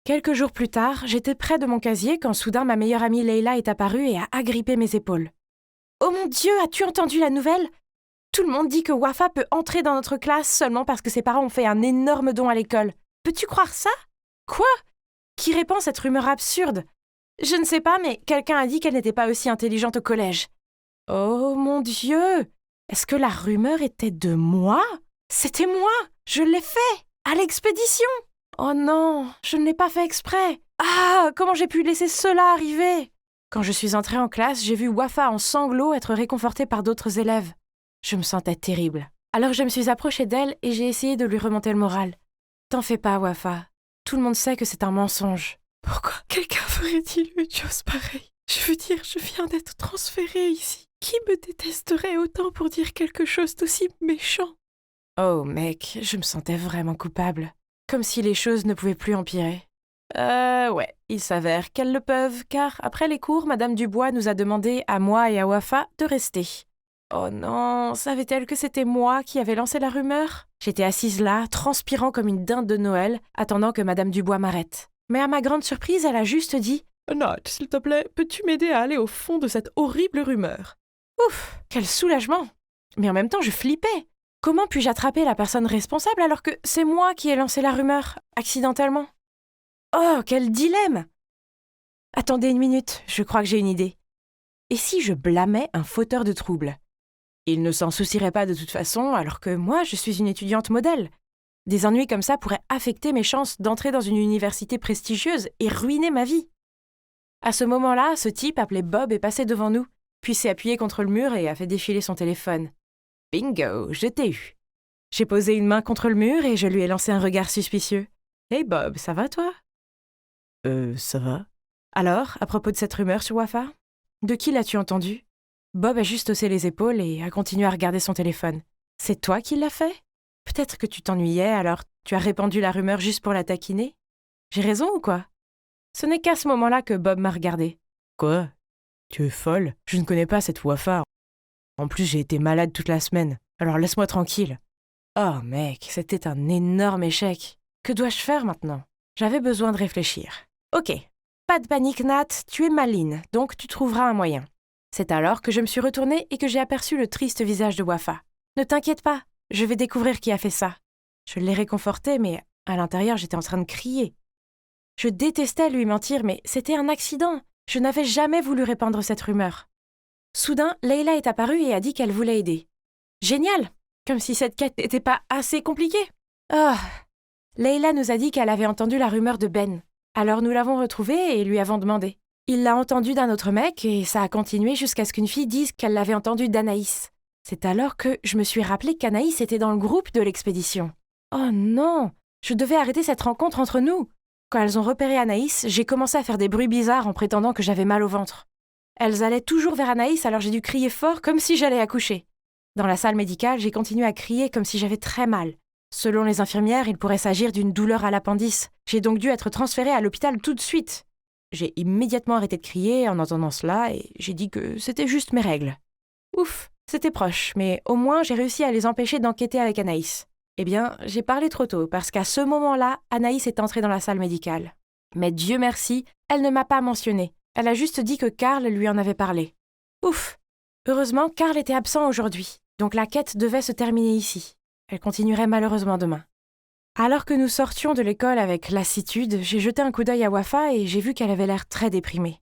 Speaker 5: Quelques jours plus tard, j'étais près de mon casier quand soudain ma meilleure amie Leila est apparue et a agrippé mes épaules. « Oh mon Dieu, as-tu entendu la nouvelle? Tout le monde dit que Wafa peut entrer dans notre classe seulement parce que ses parents ont fait un énorme don à l'école. Peux-tu croire ça? Quoi? Qui répand cette rumeur absurde? Je ne sais pas, mais quelqu'un a dit qu'elle n'était pas aussi intelligente au collège. Oh mon Dieu! Est-ce que la rumeur était de moi? C'était moi! Je l'ai fait! À l'expédition! Oh non, je ne l'ai pas fait exprès! Ah, comment j'ai pu laisser cela arriver? Quand je suis entrée en classe, j'ai vu Wafa en sanglots être réconfortée par d'autres élèves. Je me sentais terrible. Alors je me suis approchée d'elle et j'ai essayé de lui remonter le moral. T'en fais pas, Wafa. Tout le monde sait que c'est un mensonge. Pourquoi quelqu'un ferait-il une chose pareille? Je veux dire, je viens d'être transférée ici. Qui me détesterait autant pour dire quelque chose d'aussi méchant? Oh mec, je me sentais vraiment coupable. Comme si les choses ne pouvaient plus empirer. Ouais, il s'avère qu'elles le peuvent, car après les cours, Madame Dubois nous a demandé, à moi et à Wafa, de rester. Oh non, savait-elle que c'était moi qui avais lancé la rumeur? J'étais assise là, transpirant comme une dinde de Noël, attendant que Madame Dubois m'arrête. Mais à ma grande surprise, elle a juste dit « Nat, s'il te plaît, peux-tu m'aider à aller au fond de cette horrible rumeur ?» Ouf, quel soulagement! Mais en même temps, je flippais. Comment puis-je attraper la personne responsable alors que c'est moi qui ai lancé la rumeur, accidentellement? Oh, quel dilemme! Attendez une minute, je crois que j'ai une idée. Et si je blâmais un fauteur de troubles? Il ne s'en soucierait pas de toute façon, alors que moi, je suis une étudiante modèle. Des ennuis comme ça pourraient affecter mes chances d'entrer dans une université prestigieuse et ruiner ma vie. À ce moment-là, ce type appelé Bob est passé devant nous, puis s'est appuyé contre le mur et a fait défiler son téléphone. Bingo, je t'ai eu. J'ai posé une main contre le mur et je lui ai lancé un regard suspicieux. « Hey Bob, ça va toi ?» Ça va. Alors, à propos de cette rumeur sur Wafa? De qui l'as-tu entendu? Bob a juste haussé les épaules et a continué à regarder son téléphone. C'est toi qui l'as fait? Peut-être que tu t'ennuyais, alors tu as répandu la rumeur juste pour la taquiner? J'ai raison ou quoi? Ce n'est qu'à ce moment-là que Bob m'a regardé. Quoi? Tu es folle? Je ne connais pas cette Wafa. En plus, j'ai été malade toute la semaine, alors laisse-moi tranquille. Oh mec, c'était un énorme échec. Que dois-je faire maintenant? J'avais besoin de réfléchir. Ok, pas de panique Nat, tu es maligne, donc tu trouveras un moyen. C'est alors que je me suis retournée et que j'ai aperçu le triste visage de Wafa. Ne t'inquiète pas, je vais découvrir qui a fait ça. Je l'ai réconforté, mais à l'intérieur, j'étais en train de crier. Je détestais lui mentir, mais c'était un accident. Je n'avais jamais voulu répandre cette rumeur. Soudain, Leila est apparue et a dit qu'elle voulait aider. Génial! Comme si cette quête n'était pas assez compliquée. Ah! Leila nous a dit qu'elle avait entendu la rumeur de Ben. Alors nous l'avons retrouvée et lui avons demandé. Il l'a entendue d'un autre mec et ça a continué jusqu'à ce qu'une fille dise qu'elle l'avait entendue d'Anaïs. C'est alors que je me suis rappelé qu'Anaïs était dans le groupe de l'expédition. Oh non! Je devais arrêter cette rencontre entre nous. Quand elles ont repéré Anaïs, j'ai commencé à faire des bruits bizarres en prétendant que j'avais mal au ventre. Elles allaient toujours vers Anaïs, alors j'ai dû crier fort comme si j'allais accoucher. Dans la salle médicale, j'ai continué à crier comme si j'avais très mal. Selon les infirmières, il pourrait s'agir d'une douleur à l'appendice. J'ai donc dû être transférée à l'hôpital tout de suite. J'ai immédiatement arrêté de crier en entendant cela et j'ai dit que c'était juste mes règles. Ouf, c'était proche, mais au moins j'ai réussi à les empêcher d'enquêter avec Anaïs. Eh bien, j'ai parlé trop tôt parce qu'à ce moment-là, Anaïs est entrée dans la salle médicale. Mais Dieu merci, elle ne m'a pas mentionné. Elle a juste dit que Karl lui en avait parlé. Ouf! Heureusement, Karl était absent aujourd'hui, donc la quête devait se terminer ici. Elle continuerait malheureusement demain. Alors que nous sortions de l'école avec lassitude, j'ai jeté un coup d'œil à Wafa et j'ai vu qu'elle avait l'air très déprimée.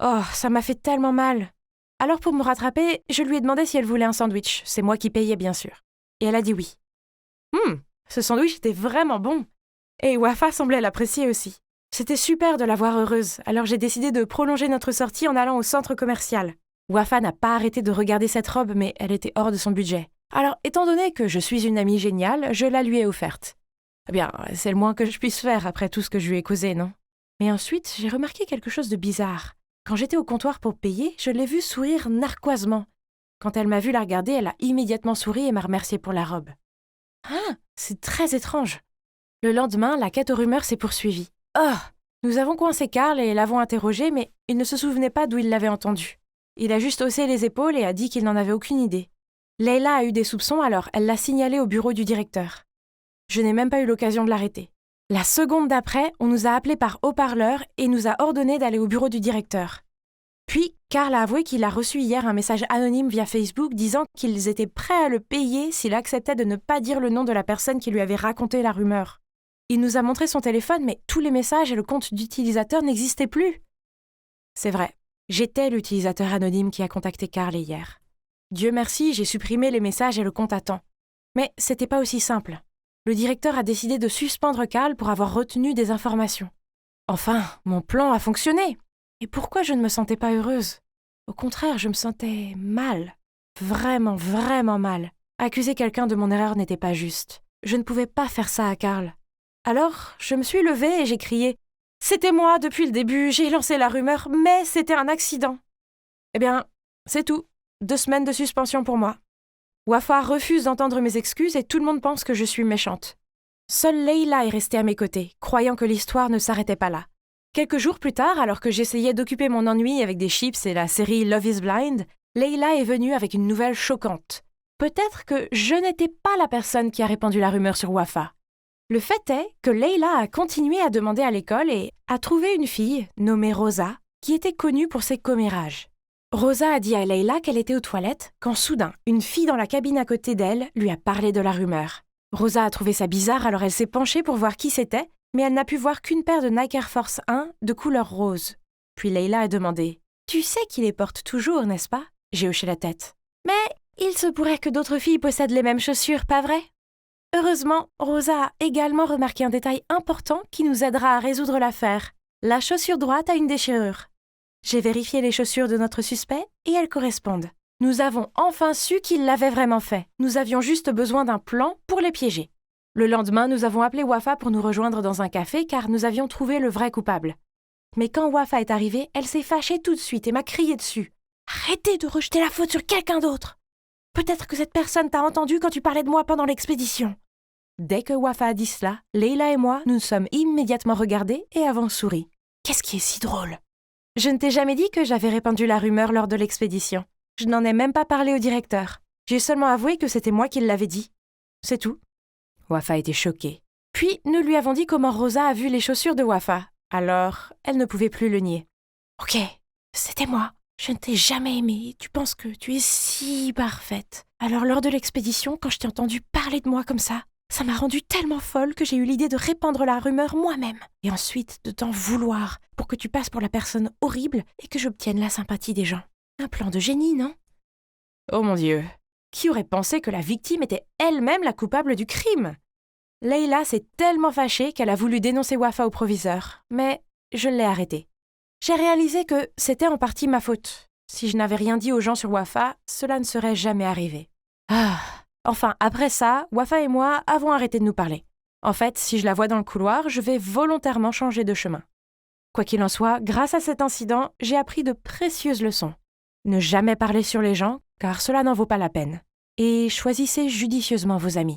Speaker 5: Oh, ça m'a fait tellement mal. Alors pour me rattraper, je lui ai demandé si elle voulait un sandwich. C'est moi qui payais, bien sûr. Et elle a dit oui. Ce sandwich était vraiment bon. Et Wafa semblait l'apprécier aussi. C'était super de la voir heureuse, alors j'ai décidé de prolonger notre sortie en allant au centre commercial. Wafa n'a pas arrêté de regarder cette robe, mais elle était hors de son budget. Alors, étant donné que je suis une amie géniale, je la lui ai offerte. Eh bien, c'est le moins que je puisse faire après tout ce que je lui ai causé, non? Mais ensuite, j'ai remarqué quelque chose de bizarre. Quand j'étais au comptoir pour payer, je l'ai vue sourire narquoisement. Quand elle m'a vu la regarder, elle a immédiatement souri et m'a remercié pour la robe. Ah, c'est très étrange. Le lendemain, la quête aux rumeurs s'est poursuivie. Oh! Nous avons coincé Karl et l'avons interrogé, mais il ne se souvenait pas d'où il l'avait entendu. Il a juste haussé les épaules et a dit qu'il n'en avait aucune idée. Leila a eu des soupçons, alors elle l'a signalé au bureau du directeur. Je n'ai même pas eu l'occasion de l'arrêter. La seconde d'après, on nous a appelés par haut-parleur et nous a ordonné d'aller au bureau du directeur. Puis, Karl a avoué qu'il a reçu hier un message anonyme via Facebook disant qu'ils étaient prêts à le payer s'il acceptait de ne pas dire le nom de la personne qui lui avait raconté la rumeur. Il nous a montré son téléphone, mais tous les messages et le compte d'utilisateur n'existaient plus. C'est vrai, j'étais l'utilisateur anonyme qui a contacté Karl hier. Dieu merci, j'ai supprimé les messages et le compte à temps. Mais c'était pas aussi simple. Le directeur a décidé de suspendre Carl pour avoir retenu des informations. Enfin, mon plan a fonctionné. Et pourquoi je ne me sentais pas heureuse? Au contraire, je me sentais mal. Vraiment, vraiment mal. Accuser quelqu'un de mon erreur n'était pas juste. Je ne pouvais pas faire ça à Carl. Alors, je me suis levée et j'ai crié « C'était moi depuis le début, j'ai lancé la rumeur, mais c'était un accident !» Eh bien, c'est tout. 2 semaines de suspension pour moi. Wafa refuse d'entendre mes excuses et tout le monde pense que je suis méchante. Seule Leila est restée à mes côtés, croyant que l'histoire ne s'arrêtait pas là. Quelques jours plus tard, alors que j'essayais d'occuper mon ennui avec des chips et la série Love is Blind, Leila est venue avec une nouvelle choquante. Peut-être que je n'étais pas la personne qui a répandu la rumeur sur Wafa. Le fait est que Leila a continué à demander à l'école et a trouvé une fille, nommée Rosa, qui était connue pour ses commérages. Rosa a dit à Leila qu'elle était aux toilettes quand soudain, une fille dans la cabine à côté d'elle lui a parlé de la rumeur. Rosa a trouvé ça bizarre alors elle s'est penchée pour voir qui c'était, mais elle n'a pu voir qu'une paire de Nike Air Force 1 de couleur rose. Puis Leila a demandé « Tu sais qu'il les porte toujours, n'est-ce pas ?» J'ai hoché la tête. « Mais il se pourrait que d'autres filles possèdent les mêmes chaussures, pas vrai ?» Heureusement, Rosa a également remarqué un détail important qui nous aidera à résoudre l'affaire. La chaussure droite a une déchirure. J'ai vérifié les chaussures de notre suspect et elles correspondent. Nous avons enfin su qu'il l'avait vraiment fait. Nous avions juste besoin d'un plan pour les piéger. Le lendemain, nous avons appelé Wafa pour nous rejoindre dans un café car nous avions trouvé le vrai coupable. Mais quand Wafa est arrivée, elle s'est fâchée tout de suite et m'a crié dessus. « Arrêtez de rejeter la faute sur quelqu'un d'autre ! Peut-être que cette personne t'a entendu quand tu parlais de moi pendant l'expédition. » Dès que Wafa a dit cela, Leila et moi nous sommes immédiatement regardés et avons souri. Qu'est-ce qui est si drôle? Je ne t'ai jamais dit que j'avais répandu la rumeur lors de l'expédition. Je n'en ai même pas parlé au directeur. J'ai seulement avoué que c'était moi qui l'avais dit. C'est tout. Wafa était choquée. Puis nous lui avons dit comment Rosa a vu les chaussures de Wafa. Alors, elle ne pouvait plus le nier. « Ok, c'était moi. Je ne t'ai jamais aimée. Tu penses que tu es si parfaite. Alors lors de l'expédition, quand je t'ai entendu parler de moi comme ça m'a rendue tellement folle que j'ai eu l'idée de répandre la rumeur moi-même. Et ensuite de t'en vouloir pour que tu passes pour la personne horrible et que j'obtienne la sympathie des gens. Un plan de génie, non? Oh mon Dieu! Qui aurait pensé que la victime était elle-même la coupable du crime? Leila s'est tellement fâchée qu'elle a voulu dénoncer Wafa au proviseur, mais je l'ai arrêtée. J'ai réalisé que c'était en partie ma faute. Si je n'avais rien dit aux gens sur Wafa, cela ne serait jamais arrivé. Enfin, après ça, Wafa et moi avons arrêté de nous parler. En fait, si je la vois dans le couloir, je vais volontairement changer de chemin. Quoi qu'il en soit, grâce à cet incident, j'ai appris de précieuses leçons. Ne jamais parler sur les gens, car cela n'en vaut pas la peine. Et choisissez judicieusement vos amis.